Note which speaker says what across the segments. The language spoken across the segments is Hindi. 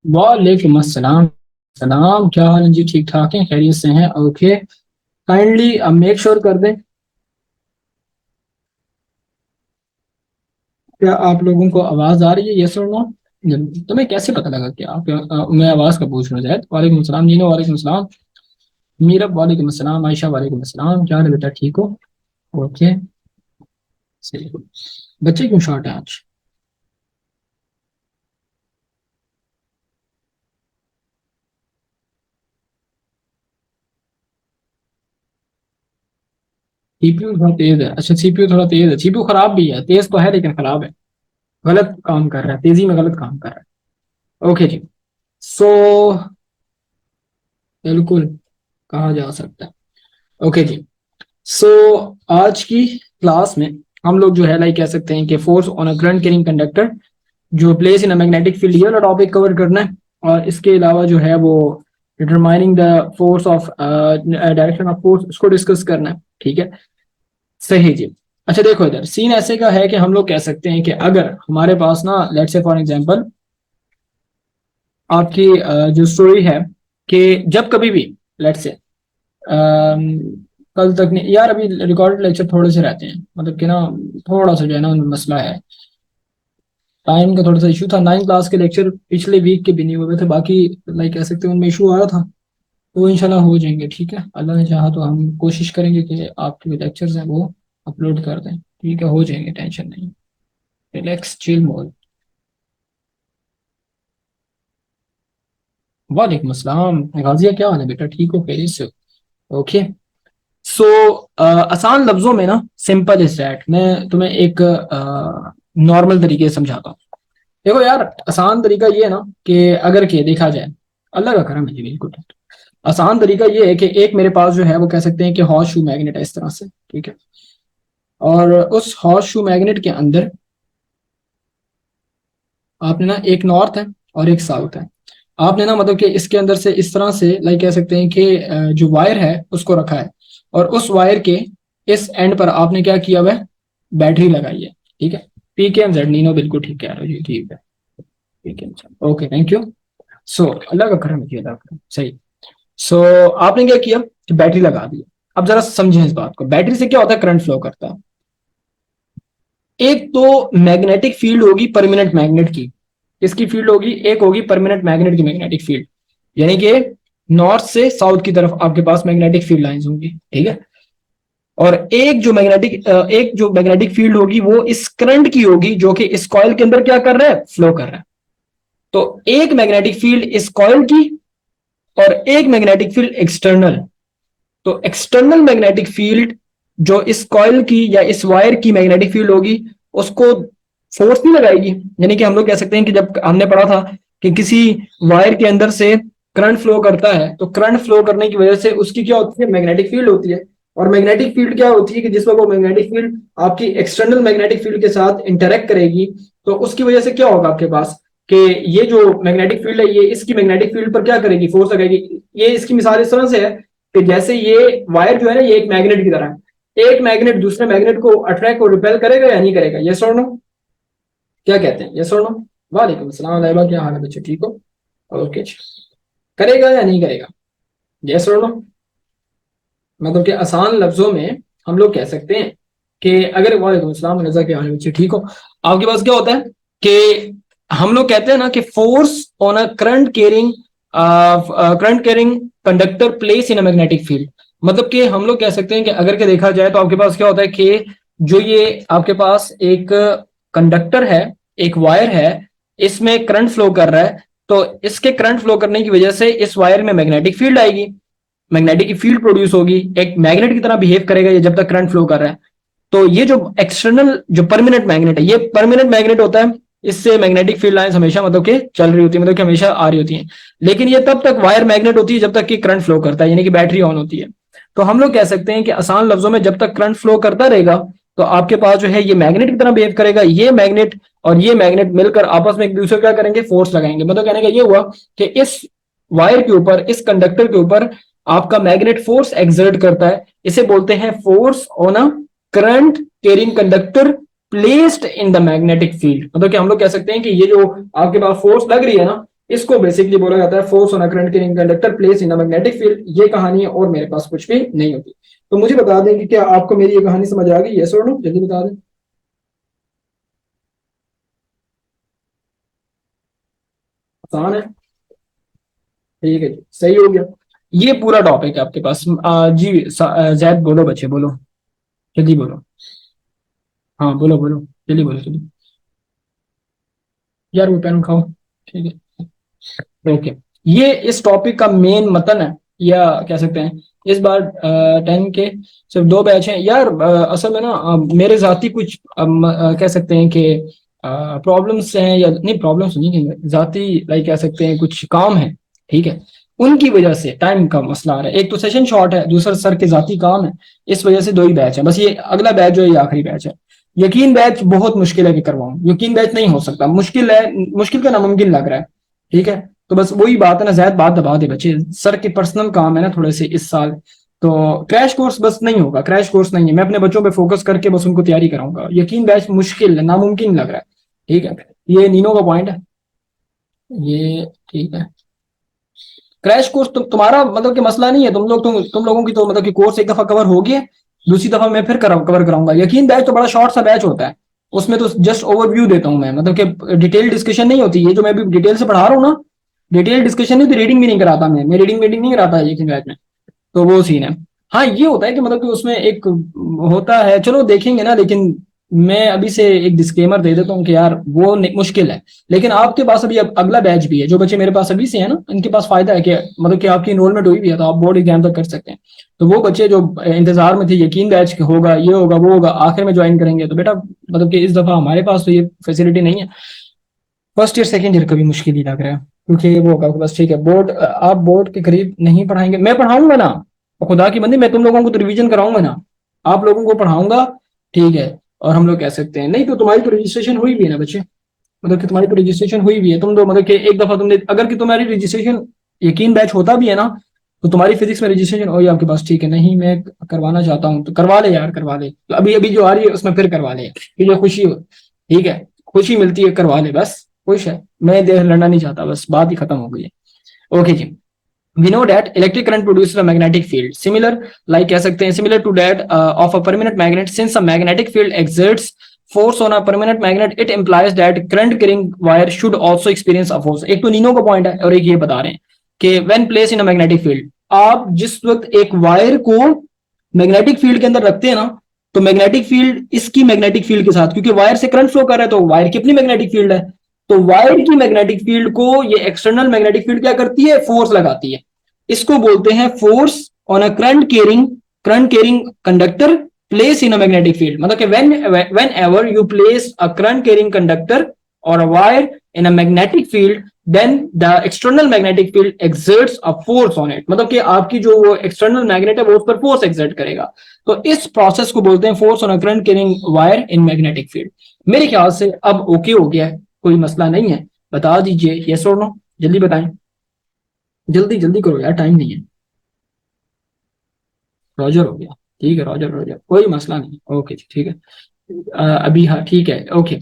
Speaker 1: वालेकुम अस्सलाम। सलाम, क्या हाल है जी? ठीक ठाक है, खैरियत से हैं? ओके। काइंडली अब मेक श्योर कर दें, क्या आप लोगों को आवाज आ रही है? यस और नो? तुम्हें कैसे पता लगा कि आप मैं आवाज का पूछ रहा हूँ? जायद वालेकुम अस्सलाम, जीनो वालेकुम अस्सलाम, मीरब वालेकुम अस्सलाम, आयशा वालेकुम अस्सलाम। क्या हाल है बेटा, ठीक हो? ओके, सही। बच्चे क्यों शॉर्ट है आज? सीपीयू थोड़ा तेज है। अच्छा, सीपीयू थोड़ा तेज है, सीपीयू खराब भी है, तेज तो है लेकिन खराब है, गलत काम कर रहा है, तेजी में गलत काम कर रहा है। ओके जी। सो बिल्कुल कहा जा सकता है। ओके जी। सो आज की क्लास में हम लोग जो है लाइक कह सकते हैं कि force on a current carrying conductor जो place in a magnetic field, ये वाला टॉपिक कवर करना है। और इसके अलावा जो है वो determining the force of direction of force, इसको डिस्कस करना है। ठीक है, सही जी। अच्छा देखो, इधर सीन ऐसे का है कि हम लोग कह सकते हैं कि अगर हमारे पास ना, लेट्स से फॉर एग्जांपल, आपकी जो स्टोरी है कि जब कभी भी लेट्स से कल तक नहीं यार, अभी रिकॉर्डेड लेक्चर थोड़े से रहते हैं, मतलब कि ना थोड़ा सा जो है ना उनमें मसला है, टाइम का थोड़ा सा इशू था। 9 क्लास के लेक्चर पिछले वीक के भी नहीं हुए थे, बाकी लाइक कह सकते हैं उनमें इशू आ रहा था। तो वो इंशाल्लाह हो जाएंगे, ठीक है, अल्लाह ने चाहा तो हम कोशिश करेंगे कि आपके जो लेक्चर्स हैं वो अपलोड कर दें। ठीक है, हो जाएंगे, टेंशन नहीं। Relax, chill mode. वालेकुम अस्सलाम गाजिया, क्या हाल है बेटा, ठीक हो? खैरियत से? ओके। सो आसान लफ्जों में ना, सिंपल इज दैट, मैं तुम्हें एक नॉर्मल तरीके से समझाता हूँ। देखो यार, आसान तरीका ये है ना कि अगर के देखा जाए, अल्लाह का करम है जी, बिल्कुल। आसान तरीका ये है कि एक मेरे पास जो है वो कह सकते हैं कि हॉर्स शू मैग्नेट है, इस तरह से, ठीक है। और उस हॉर्स शू मैग्नेट के अंदर आपने ना, एक नॉर्थ है और एक साउथ है। आपने ना मतलब कि इसके अंदर से इस तरह से लाइक कह सकते हैं कि जो वायर है उसको रखा है, और उस वायर के इस एंड पर आपने क्या किया हुआ है, बैटरी लगाई है। ठीक है, पी के एम जेड नीनो, बिल्कुल ठीक कह रहे हो जी, ठीक है। ठीक है, ओके, थैंक यू। सो अल्लाह का करम है, अल्लाह का करम, सही। सो आपने क्या किया कि बैटरी लगा दी। अब जरा समझें इस बात को, बैटरी से क्या होता है, करंट फ्लो करता है। एक तो मैग्नेटिक फील्ड होगी परमानेंट मैग्नेट की, किसकी फील्ड होगी, एक होगी परमानेंट मैग्नेट की मैग्नेटिक फील्ड, यानी कि नॉर्थ से साउथ की तरफ आपके पास मैग्नेटिक फील्ड लाइंस होंगी, ठीक है। और एक जो मैग्नेटिक फील्ड होगी वो इस करंट की होगी, जो कि इस कॉइल के अंदर क्या कर रहा है, फ्लो कर रहा है। तो एक मैग्नेटिक फील्ड इस कॉइल की, और एक मैग्नेटिक फील्ड एक्सटर्नल। तो एक्सटर्नल मैग्नेटिक फील्ड जो इस कॉइल की या इस वायर की मैग्नेटिक फील्ड होगी, उसको फोर्स नहीं लगाएगी। यानी कि हम लोग कह सकते हैं कि जब हमने पढ़ा था कि किसी वायर के अंदर से करंट फ्लो करता है, तो करंट फ्लो करने की वजह से उसकी क्या होती है, मैग्नेटिक फील्ड होती है। और मैग्नेटिक फील्ड क्या होती है कि जिस वक्त वो मैग्नेटिक फील्ड आपकी एक्सटर्नल मैग्नेटिक फील्ड के साथ इंटरेक्ट करेगी, तो उसकी वजह से क्या होगा आपके पास, कि ये जो मैग्नेटिक फील्ड है ये इसकी मैग्नेटिक फील्ड पर क्या करेगी, फोर्स लगाएगी। ये इसकी मिसाल इस तरह से है कि जैसे ये वायर जो है ना, ये एक मैग्नेट की तरह है, एक मैग्नेट दूसरे मैग्नेट को अट्रैक्ट और रिपेल करेगा या नहीं करेगा, यस और नो? क्या कहते हैं, यस और नो? वालेकुम अस्सलाम लैबा, क्या हाल है बच्चे, ठीक हो? ओके, करेगा या नहीं करेगा, यस और नो? मतलब कि आसान लफ्जों में हम लोग कह सकते हैं कि अगर, वालेकुम अस्सलाम रजा, क्या हाल है बच्चे, ठीक हो? आपके पास क्या होता है कि हम लोग कहते हैं ना कि force on a current carrying conductor place in a magnetic field. मतलब कि हम लोग कह सकते हैं कि अगर के देखा जाए तो आपके पास क्या होता है कि जो ये आपके पास एक कंडक्टर है, एक वायर है, इसमें करंट फ्लो कर रहा है। तो इसके करंट फ्लो करने की वजह से इस वायर में मैग्नेटिक फील्ड आएगी, मैग्नेटिक फील्ड प्रोड्यूस होगी, एक मैग्नेट की तरह बिहेव करेगा ये जब तक करंट फ्लो कर रहा है। तो ये जो एक्सटर्नल जो परमानेंट मैग्नेट है, ये परमानेंट मैग्नेट होता है, इससे मैग्नेटिक फील्ड लाइंस हमेशा मतलब कि चल रही होती है, मतलब कि हमेशा आ रही होती हैं। लेकिन ये तब तक वायर मैग्नेट होती है जब तक कि करंट फ्लो करता है, यानी कि बैटरी ऑन होती है। तो हम लोग कह सकते हैं कि आसान लफ्जों में, जब तक करंट फ्लो करता रहेगा तो आपके पास जो है ये मैग्नेट की तरह बिहेव करेगा, ये मैग्नेट और ये मैग्नेट मिलकर आपस में एक दूसरे क्या करेंगे, फोर्स लगाएंगे। मतलब कहने का ये हुआ कि इस वायर के ऊपर, इस कंडक्टर के ऊपर आपका मैग्नेट फोर्स एक्सर्ट करता है, इसे बोलते हैं force on a current carrying conductor placed in the magnetic field. मतलब कि हम लोग कह सकते हैं कि ये जो आपके पास फोर्स लग रही है ना, इसको बेसिकली बोला जाता है force on a current carrying conductor place in a magnetic field. ये कहानी है और मेरे पास कुछ भी नहीं होती। तो मुझे बता दें कि क्या आपको मेरी ये कहानी समझ आ गई? यस और नो, जल्दी बता दें। आसान है, ठीक है जी, सही हो गया। ये पूरा टॉपिक है आपके पास। जी जैद बोलो, बच्चे बोलो, जल्दी बोलो। हाँ बोलो बोलो, जल्दी बोलो जल्दी। यार वो पेन उठाओ, ठीक है। ओके, ये इस टॉपिक का मेन मतन है, या कह सकते हैं इस बार 10 के सिर्फ 2 बैच हैं यार। असल में ना मेरे जाती कुछ कह सकते हैं कि प्रॉब्लम्स हैं, या नहीं प्रॉब्लम्स नहीं कहेंगे, जाती लाइक कह सकते हैं कुछ काम है, ठीक है। उनकी वजह से टाइम का मसला आ रहा है। एक तो सेशन शॉर्ट है, दूसरा सर के जाती काम है। इस वजह से 2 ही बैच है बस। ये अगला बैच जो है ये आखिरी बैच है। यकीन बैच बहुत मुश्किल है कि करवाऊं, यकीन बैच नहीं हो सकता, मुश्किल है, मुश्किल का नामुमकिन लग रहा है, ठीक है। तो बस वही बात है ना, ज्यादा बात दबा दे बच्चे, सर के पर्सनल काम है ना थोड़े से इस साल। तो क्रैश कोर्स बस नहीं होगा, क्रैश कोर्स नहीं है। मैं अपने बच्चों पे फोकस करके बस उनको तैयारी कराऊंगा। यकीन बैच मुश्किल है, नामुमकिन लग रहा है, ठीक है। ये नीनो का पॉइंट है, ये ठीक है। क्रैश कोर्स तुम्हारा मतलब कि मसला नहीं है। तुम लोगों की तो मतलब कि कोर्स एक दफा कवर हो गया, दूसरी दफा मैं फिर कवर कराऊंगा। यकीन बैच तो बड़ा शॉर्ट सा बैच होता है, उसमें तो जस्ट ओवरव्यू देता हूं मैं, मतलब कि डिटेल डिस्कशन नहीं होती। ये जो मैं भी डिटेल से पढ़ा रहा हूँ ना, डिटेल डिस्कशन नहीं होती, रीडिंग भी नहीं कराता मैं रीडिंग मीटिंग नहीं कराता यकीन बैच में। तो वो सीन है। हाँ ये होता है कि मतलब कि उसमें एक होता है, चलो देखेंगे ना, लेकिन मैं अभी से एक डिस्क्लेमर दे देता हूँ कि यार वो मुश्किल है। लेकिन आपके पास अभी अगला बैच भी है, जो बच्चे मेरे पास अभी से है ना, इनके पास फायदा है कि मतलब कि आपकी इनरोलमेंट हुई भी है तो आप बोर्ड एग्जाम तक कर सकते हैं। तो वो बच्चे जो इंतजार में थे यकीन बैच होगा, ये होगा वो होगा, आखिर में ज्वाइन करेंगे, तो बेटा मतलब कि इस दफा हमारे पास तो ये फैसिलिटी नहीं है। फर्स्ट ईयर सेकंड ईयर का भी मुश्किल ही लग रहा है, क्योंकि वो होगा बस, ठीक है। बोर्ड आप बोर्ड के करीब नहीं पढ़ाएंगे, मैं पढ़ाऊंगा ना, और खुदा की बंदी मैं तुम लोगों को तो रिवीजन कराऊंगा ना, आप लोगों को पढ़ाऊंगा, ठीक है। और हम लोग कह सकते हैं नहीं तो तुम्हारी तो रजिस्ट्रेशन हुई भी है ना बच्चे, मतलब कि तुम्हारी तो रजिस्ट्रेशन हुई भी है। तुम तो मतलब कि एक दफा तुमने अगर कि तुम्हारी रजिस्ट्रेशन यकीन बैच होता भी है ना, तो तुम्हारी फिजिक्स में रजिस्ट्रेशन हो आपके पास, ठीक है। नहीं मैं करवाना चाहता हूँ तो करवा ले यार, करवा ले। तो अभी अभी जो आ रही है उसमें फिर करवा ले, तुझे खुशी हो, ठीक है, खुशी मिलती है, करवा ले बस, खुश है। मैं देह लड़ना नहीं चाहता, बस बात ही खत्म हो गई है। ओके जी। We know that electric current produces a magnetic field similar, like कह सकते हैं similar to that of a permanent magnet. Since a magnetic field exerts force on a permanent magnet, it implies that current carrying wire should also experience a force. एक तो नीनो का पॉइंट है और एक ये बता रहे हैं कि when placed in a magnetic field, आप जिस वक्त एक वायर को मैग्नेटिक फील्ड के अंदर रखते हैं ना, तो मैग्नेटिक फील्ड इसकी मैग्नेटिक फील्ड के साथ, क्योंकि वायर से करंट फ्लो कर रहा है, तो वायर की अपनी मैग्नेटिक फील्ड है, तो वायर की मैग्नेटिक फील्ड को ये एक्सटर्नल मैग्नेटिक फील्ड क्या करती है? फोर्स लगाती है। इसको बोलते हैं force on a current carrying conductor place in a magnetic field. मतलब कि whenever you place a current carrying conductor और a wire in a magnetic field, then the external magnetic field exerts a force on it. मतलब कि आपकी जो वो एक्सटर्नल मैग्नेट है वो उस पर फोर्स एक्सर्ट करेगा। तो इस प्रोसेस को बोलते हैं force on a current carrying wire in magnetic field. मेरे ख्याल से अब ओके हो गया है, कोई मसला नहीं है। बता दीजिए यस और नो, जल्दी बताएं, जल्दी जल्दी करो यार, टाइम नहीं है। रॉजर हो गया, ठीक है, रॉजर रॉजर कोई मसला नहीं, ओके जी ठीक है। अभी हाँ ठीक है, ओके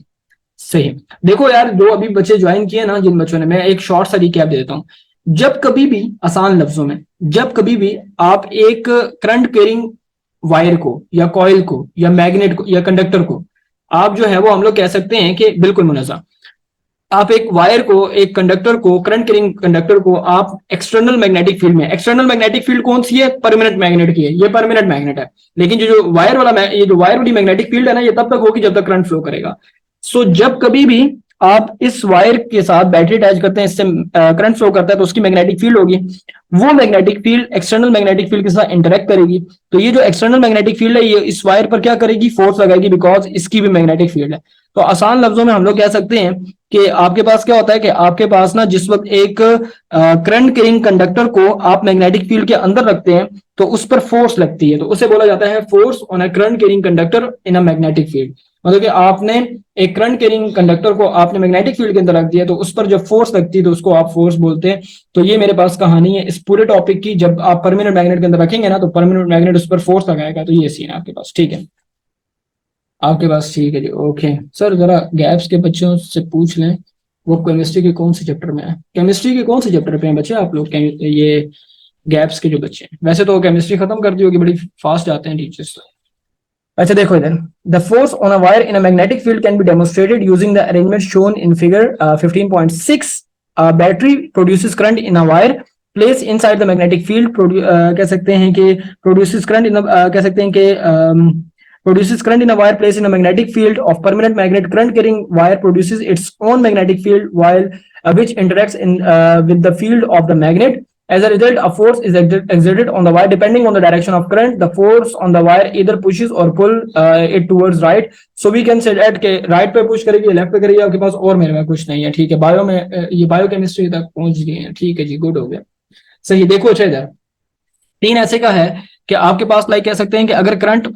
Speaker 1: सही। देखो यार, जो अभी बच्चे ज्वाइन किए ना, जिन बच्चों ने, मैं एक शॉर्ट सा रिकैप दे देता हूँ। जब कभी भी, आसान लफ्जों में, जब कभी भी आप एक करंट कैरिंग वायर को या कॉइल को या मैग्नेट को या कंडक्टर को, आप जो है वो हम लोग कह सकते हैं कि बिल्कुल मुनज़्ज़म, आप एक वायर को, एक कंडक्टर को, करंट कैरिंग कंडक्टर को आप एक्सटर्नल मैग्नेटिक फील्ड में, एक्सटर्नल मैग्नेटिक फील्ड कौन सी है? परमानेंट मैग्नेट की है, ये परमानेंट मैग्नेट है। लेकिन जो वायर वाला, ये जो वायर वाली मैग्नेटिक फील्ड है ना, ये तब तक होगी जब तक करंट फ्लो करेगा। सो जब कभी भी आप इस वायर के साथ बैटरी अटैच करते हैं, इससे करंट फ्लो करता है, तो उसकी मैग्नेटिक फील्ड होगी, वो magnetic field external magnetic field के साथ इंटरेक्ट करेगी। तो ये जो एक्सटर्नल मैग्नेटिक फील्ड है, ये इस वायर पर क्या करेगी? फोर्स लगाएगी, बिकॉज इसकी भी मैग्नेटिक फील्ड है। तो आसान लफ्जों में हम लोग कह सकते हैं कि आपके पास क्या होता है कि आपके पास ना, जिस वक्त एक करंट कैरिंग कंडक्टर को आप मैग्नेटिक फील्ड के अंदर रखते हैं, तो उस पर फोर्स लगती है, तो उसे बोला जाता है force on a current carrying conductor in a magnetic field. मतलब कि आपने एक करंट कैरिंग कंडक्टर को आपने मैग्नेटिक फील्ड के अंदर रख दिया, तो उस पर जब फोर्स लगती है तो उसको आप फोर्स बोलते हैं। तो ये मेरे पास कहानी है इस पूरे टॉपिक की। जब आप परमानेंट मैग्नेट के अंदर रखेंगे ना, तो परमानेंट मैग्नेट उस पर फोर्स लगाएगा। तो ये सीन है आपके पास, ठीक है, आपके पास, ठीक है जी, ओके। सर जरा गैप्स के बच्चों से पूछ लें वो केमिस्ट्री के कौन से चैप्टर में है? केमिस्ट्री के कौन से चैप्टर पे हैं बच्चे आप लोग? ये गैप्स के जो बच्चे हैं, वैसे तो केमिस्ट्री खत्म कर दी होगी, बड़ी फास्ट आते हैं टीचर्स। अच्छा देखो इधर, the force on a wire in a magnetic field can be demonstrated using the arrangement shown in figure 15.6। Battery produces current in a wire place inside the magnetic field, कह सकते हैं कि प्रोड्यूसेस करंट इन कह सकते हैं कि produces current in a wire placed in a magnetic field of permanent magnet. Current carrying wire produces its own magnetic field while which interacts with the field of the magnet. As a result, a force is exerted on the wire depending on the direction of current. The force on the wire either pushes or pull it towards right. So we can say that के right पे push करेगी, left पे करेगी आपके पास, और मेरे में कुछ नहीं है। ठीक है, बायो में ये बायोकेमिस्ट्री तक पहुंच गए हैं। ठीक है जी, गुड हो गया। सही, देखो अच्छा इधर तीन ऐसे का है कि आपके पास लाइक कह सकते हैं कि अगर करंट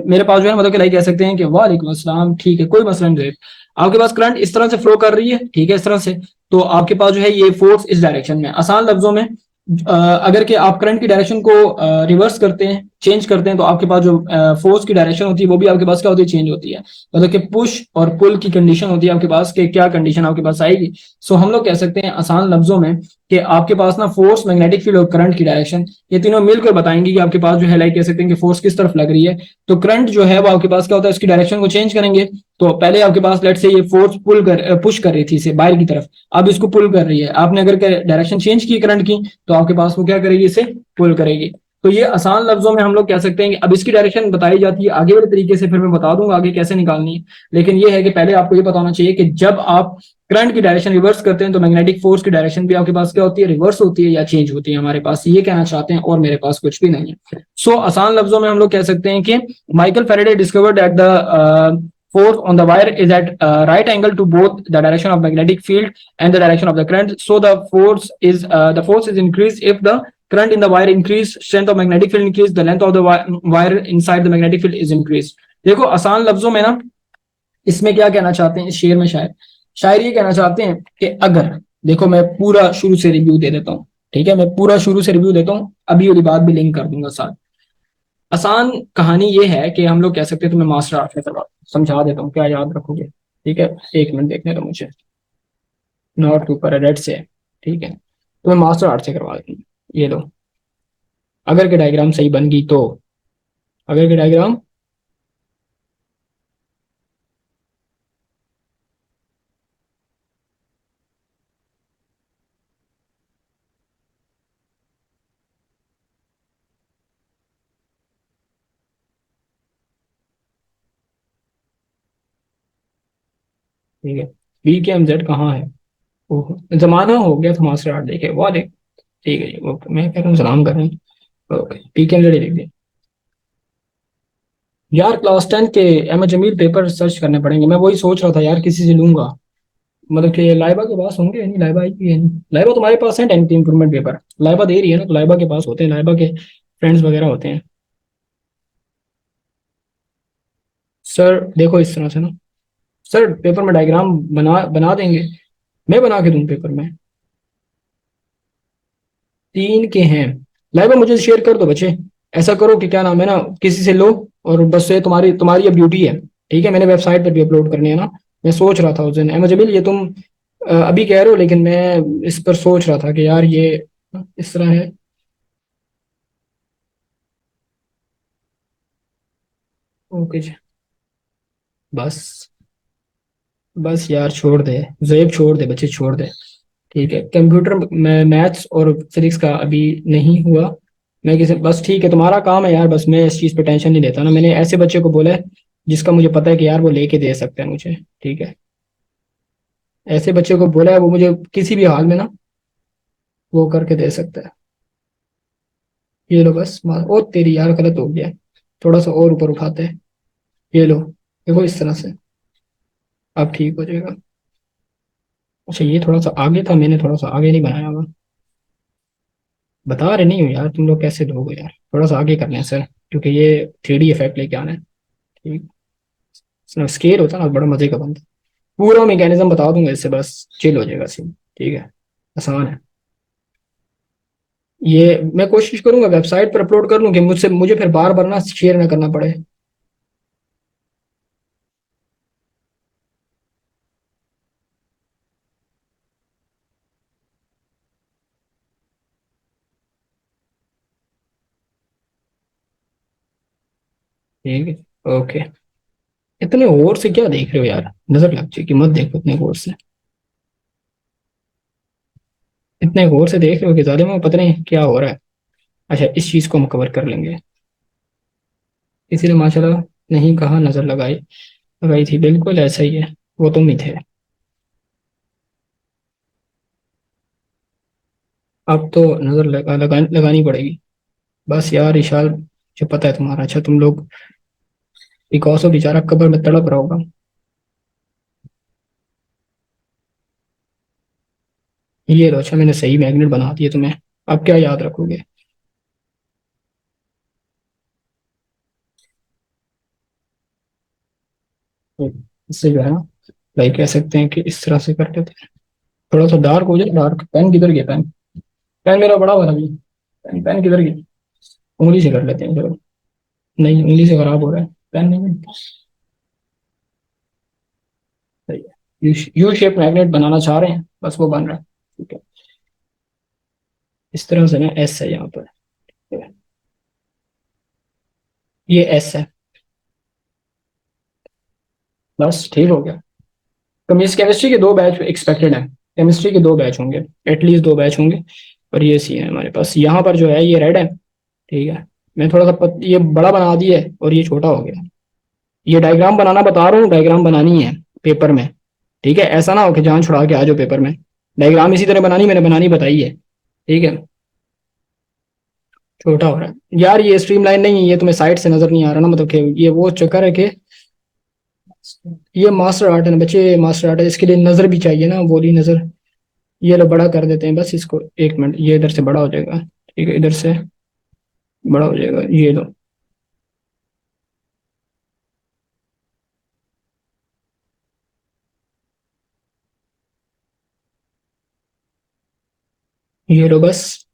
Speaker 1: मेरे पास जो है मतलब कि लाइक कह सकते हैं कि वालेकुम अस्सलाम, ठीक है कोई मसला नहीं है, आपके पास करंट इस तरह से फ्लो कर रही है, ठीक है इस तरह से, तो आपके पास जो है ये फोर्स इस डायरेक्शन में। आसान लफ्जों में अगर कि आप करंट की डायरेक्शन को रिवर्स करते हैं, चेंज करते हैं, तो आपके पास जो फोर्स की डायरेक्शन होती है वो भी आपके पास क्या होती है, चेंज होती है। मतलब कि पुश और पुल की कंडीशन होती है आपके पास, कि क्या कंडीशन आपके पास आएगी। सो हम लोग कह सकते हैं आसान लफ्जों में कि आपके पास ना फोर्स, मैग्नेटिक फील्ड और करंट की डायरेक्शन, ये तीनों मिलकर बताएंगे कि आपके पास जो है लाइक कह सकते हैं कि फोर्स किस तरफ लग रही है। तो करंट जो है वो आपके पास क्या होता है, उसकी डायरेक्शन को चेंज करेंगे। तो पहले आपके पास लेट से ये फोर्स पुश कर रही थी इसे बाहर की तरफ, अब इसको पुल कर रही है। आपने अगर डायरेक्शन चेंज की करंट की, तो आपके पास वो क्या करेगी, इसे पुल करेगी। तो ये आसान लफ्जों में हम लोग कह सकते हैं कि अब इसकी डायरेक्शन बताई जाती है आगे वाले तरीके से, फिर मैं बता दूंगा आगे कैसे निकालनी है। लेकिन ये है कि पहले आपको ये पता होना चाहिए कि जब आप करंट की डायरेक्शन रिवर्स करते हैं तो मैग्नेटिक फोर्स की डायरेक्शन भी आपके पास क्या होती है, रिवर्स होती है या चेंज होती है हमारे पास, ये कहना चाहते हैं, और मेरे पास कुछ भी नहीं है। सो आसान लफ्जों में हम लोग कह सकते हैं कि Michael Faraday discovered that the force on the wire is at right angle to both the direction of magnetic field and the direction of the current. So the force is increased if the current in the wire increase, strength of magnetic field increase, the length of the wire inside the magnetic field is increased. देखो आसान लफ्जों में ना इसमें क्या कहना चाहते हैं, इस शेर में शायद शायर ये कहना चाहते हैं कि अगर, देखो मैं पूरा शुरू से रिव्यू दे देता हूँ, ठीक है मैं पूरा शुरू से रिव्यू देता हूँ, अभी वाली बात भी लिंक कर दूंगा साथ। आसान कहानी ये है कि हम लोग कह सकते हैं, तो मैं मास्टर आर्ट में करवा समझा देता हूँ, क्या याद रखोगे? ठीक है, एक मिनट देखने दो मुझे, नोट के ऊपर रेड से, ठीक है तो मैं मास्टर आर्ट से करवा देता हूँ। ये लो, अगर के डायग्राम सही बन गई तो, अगर के डायग्राम, ठीक है, बी के एम जेड कहाँ है? ओह, जमाना हो गया था मास्टर आर्ट देखे, वाह देख, ठीक है जी ओके, मैं कह रहा हूँ सलाम कर रहे हैं, ओके पी के एम जेड लिख दिया। यार क्लास 10 के एम जमील पेपर सर्च करने पड़ेंगे, मैं वही सोच रहा था यार किसी से लूंगा। मतलब कि लाइबा के पास होंगे, नहीं लाइबा आई भी है नहीं, लाइबा तुम्हारे पास है 10 इंप्रूवमेंट पेपर, लाइबा दे रही है ना, तो लाइबा के पास होते हैं, लाइबा के फ्रेंड्स वगैरह होते हैं। सर देखो इस तरह से ना, सर पेपर में डायग्राम बना बना देंगे, मैं बना के दूं पेपर में? 3 के हैं, लाइबा मुझे शेयर कर दो बच्चे। ऐसा करो कि क्या नाम है ना, किसी से लो, और बस ये तुम्हारी तुम्हारी अब ड्यूटी है, ठीक है मैंने वेबसाइट पर भी अपलोड करनी है ना। मैं सोच रहा था उस दिन अहमद जमील, ये तुम अभी कह रहे हो, लेकिन मैं इस पर सोच रहा था कि यार ये इस तरह है। ओके जी, बस बस यार छोड़ दे, जेब छोड़ दे बच्चे, छोड़ दे। ठीक है, कंप्यूटर में मैथ्स और फिजिक्स का अभी नहीं हुआ, मैं किसी बस, ठीक है तुम्हारा काम है यार, बस मैं इस चीज़ पे टेंशन नहीं लेता ना, मैंने ऐसे बच्चे को बोला है जिसका मुझे पता है कि यार वो लेके दे सकते हैं मुझे, ठीक है ऐसे बच्चे को बोला है, वो मुझे किसी भी हाल में ना वो करके दे सकता है। ये लो बस, ओ तेरी यार गलत हो गया, थोड़ा सा और ऊपर उठाते हैं, ये लो देखो इस तरह से, अब ठीक हो जाएगा। अच्छा ये थोड़ा सा आगे था, मैंने थोड़ा सा आगे नहीं बनाया हुआ, बता रहे नहीं हो यार तुम लोग, कैसे दोगे यार, थोड़ा सा आगे करना है सर, क्योंकि ये 3D इफेक्ट लेके आना है। ठीक, स्केल होता है ना, बड़ा मजे का बनता है। पूरा मैकेनिज्म बता दूंगा इससे, बस चिल हो जाएगा सीन, ठीक है आसान है। ये मैं कोशिश करूंगा वेबसाइट पर अपलोड कर लूँ कि मुझसे मुझे फिर बार बार ना शेयर ना करना पड़े। ठीक है ओके। इतने गौर से क्या देख रहे हो यार, नजर लग जाएगी, मत देखो इतने गौर से। इतने गौर से देख रहे हो कि ज्यादा में पता नहीं क्या हो रहा है। अच्छा इस चीज को हम कवर कर लेंगे। इसीलिए माशाल्लाह नहीं कहा, नजर लगाई, लगाई थी, बिल्कुल ऐसा ही है। वो तुम ही थे। अब तो नजर लगानी पड़ेगी। बस यार इशाल, जो पता है तुम्हारा, अच्छा तुम लोग बिकॉज ऑफ बेचारा कब्र में तड़प रहा होगा। ये लो, अच्छा मैंने सही मैग्नेट बना दिए तुम्हें। अब क्या याद रखोगे। तो इससे जो है ना, लाइक कह सकते हैं कि इस तरह से कर लेते हैं। थोड़ा सा डार्क हो जाए। डार्क पेन किधर गया, पेन। पेन मेरा बड़ा हुआ था अभी। पेन पेन किधर गया। उंगली से कर लेते हैं चलो। नहीं उंगली से खराब हो रहा है। पेन नहीं है। सही है। यू शेप मैग्नेट बनाना चाह रहे हैं, बस वो बन रहा है। ठीक है। इस तरह से ना एस है यहाँ पर। ये एस है। बस ठीक हो गया। केमिस्ट्री के दो बैच एक्सपेक्टेड हैं। केमिस्ट्री के दो बैच होंगे। एटलीस्ट दो बैच होंगे। और ये सी है हमारे पास, यहाँ पर जो है ये रेड है। ठीक है। मैं थोड़ा सा ये बड़ा बना दिया है और ये छोटा हो गया। ये डायग्राम बनाना बता रहा हूँ, डायग्राम बनानी है पेपर में। ठीक है, ऐसा ना हो कि जान छुड़ा के आ जाओ पेपर में। डायग्राम इसी तरह बनानी, मैंने बनानी बताई है। ठीक है। छोटा हो रहा है यार, ये स्ट्रीम लाइन नहीं है, ये तुम्हें साइड से नजर नहीं आ रहा ना, मतलब कि ये वो चक्कर है कि ये मास्टर आर्ट है ना बच्चे, मास्टर आर्ट है, इसके लिए नजर भी चाहिए ना, बोली नजर। ये लो बड़ा कर देते हैं बस इसको, एक मिनट, ये इधर से बड़ा हो जाएगा। ठीक है, इधर से बड़ा हो जाएगा, ये लो। ये लो बस,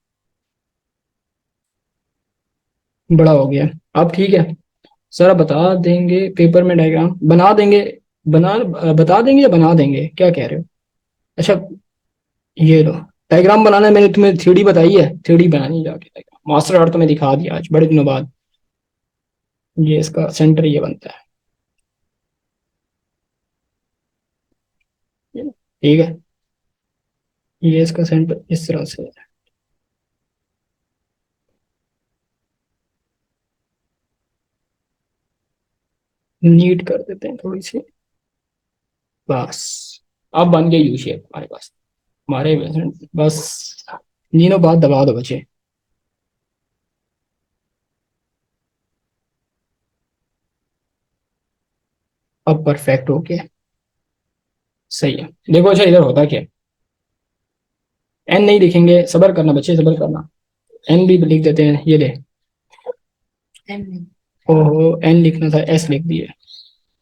Speaker 1: बड़ा हो गया। अब ठीक है। सर आप बता देंगे पेपर में डायग्राम बना देंगे। बना बता देंगे या बना देंगे, क्या कह रहे हो। अच्छा ये लो। डायग्राम बनाना मैंने तुम्हें थ्री डी बताई है, थ्री डी बनानी है जाके डायग्राम, मास्टर आर्ट तुम्हें दिखा दिया आज बड़े दिनों बाद। ये इसका सेंटर ये बनता है। ठीक है। ये इसका सेंटर इस तरह से है। नीट कर देते हैं थोड़ी सी। बस अब बन गया यू शेप हमारे पास। हमारे बस तीनों बात दबा दो बचे। अब परफेक्ट हो गया। सही है। देखो अच्छा इधर होता क्या। एन नहीं लिखेंगे, सबर करना बच्चे, सबर करना। एन भी लिख देते हैं, ये ले। ओहो, एन लिखना था, एस लिख दिया।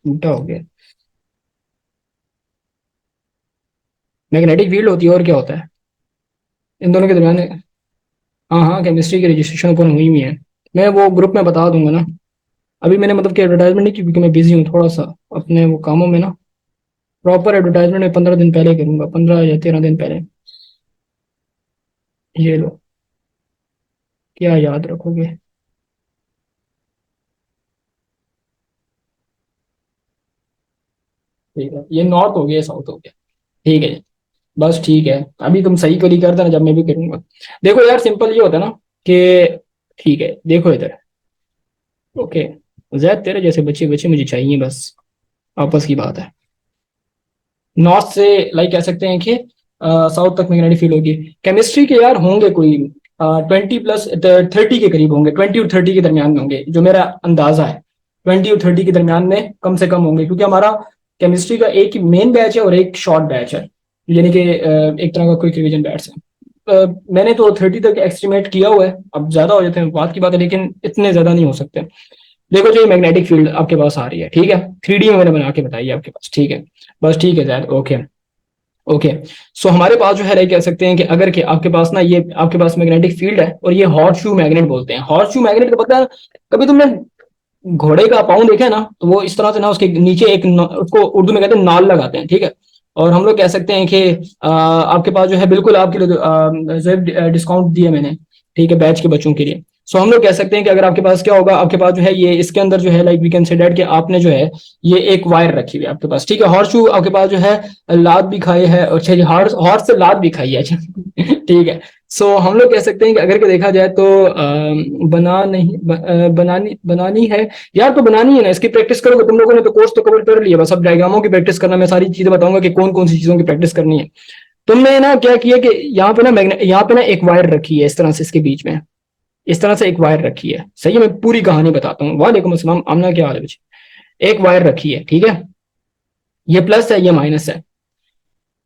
Speaker 1: उल्टा हो गया। मैग्नेटिक फील्ड होती है, और क्या होता है इन दोनों के दरमियान। हाँ हाँ, केमिस्ट्री की रजिस्ट्रेशन ओपन हुई हुई है। मैं वो ग्रुप में बता दूंगा ना। अभी मैंने मतलब कि एडवर्टाइजमेंट नहीं की, क्योंकि मैं बिजी हूँ थोड़ा सा अपने वो कामों में ना। प्रॉपर एडवर्टाइजमेंट में 15 दिन पहले करूंगा, 15 या 13 दिन पहले। ये लो। क्या याद रखोगे। ठीक है, ये नॉर्थ हो गया, साउथ हो गया। ठीक है जी। बस ठीक है। अभी तुम सही करी कर देना, जब मैं भी करूंगा। देखो यार सिंपल ये होता है ना कि, ठीक है देखो इधर। ओके। जैद तेरे जैसे बच्चे बच्चे मुझे चाहिए बस। आपस की बात है। नॉर्थ से लाइक कह सकते हैं कि साउथ तक मैग्नेटिक फील्ड होगी। केमिस्ट्री के यार होंगे कोई 20 प्लस 30 के करीब होंगे, 20 और 30 के दरमियान में होंगे, जो मेरा अंदाजा है। 20 और 30 के दरमियान में कम से कम होंगे, क्योंकि हमारा केमिस्ट्री का एक मेन बैच है और एक शॉर्ट बैच है। यानी कि एक तरह का क्विक रिवीजन बैच है। मैंने तो 30 तक एस्टिमेट किया हुआ है, अब ज्यादा हो जाते हैं बात की बात है, लेकिन इतने ज्यादा नहीं हो सकते। देखो जो ये मैग्नेटिक फील्ड आपके पास आ रही है, ठीक है, 3D में मैंने बना के बताई है आपके पास, ठीक है। बस ठीक है जैद, ओके। ओके। सो हमारे पास जो है कह सकते हैं कि अगर कि आपके पास ना, ये आपके पास मैग्नेटिक फील्ड है और ये हॉट शू मैग्नेट बोलते हैं। हॉट शू मैग्नेट का पता है। कभी तुमने घोड़े का पाँव देखा है ना, तो वो इस तरह से ना उसके नीचे एक उसको उर्दू में कहते हैं नाल लगाते हैं, ठीक है। और हम लोग कह सकते हैं कि आपके पास जो है बिल्कुल आपके लिए डिस्काउंट दिया मैंने। ठीक है, बैच के बच्चों के लिए। सो हम लोग कह सकते हैं कि अगर आपके पास क्या होगा, आपके पास जो है ये इसके अंदर जो है like we can say that कि आपने जो है ये एक वायर रखी हुई है आपके पास, ठीक है। हॉर्स शू आपके पास जो है लात भी खाई है, अच्छा हॉर्स हॉर्स से लात भी खाई है, अच्छा ठीक है। सो हम लोग कह सकते हैं कि अगर के देखा जाए तो बना नहीं बनानी है यार, तो बनानी है ना, इसकी प्रैक्टिस करोगे तुम लोगों ने, तो कोर्स तो कवर कर लिया, बस अब डायग्रामों की प्रैक्टिस करना, मैं सारी चीजें बताऊंगा कि कौन कौन सी चीजों की प्रैक्टिस करनी है। तुमने ना क्या किया कि यहाँ पे ना एक वायर रखी है इस तरह से, इसके बीच में इस तरह से एक वायर रखी है, सही है। मैं पूरी कहानी बताता हूँ। वालेकुम अस्सलाम आमना, क्या हाल है बच्चे। एक वायर रखी है, ठीक है, ये प्लस है ये माइनस है।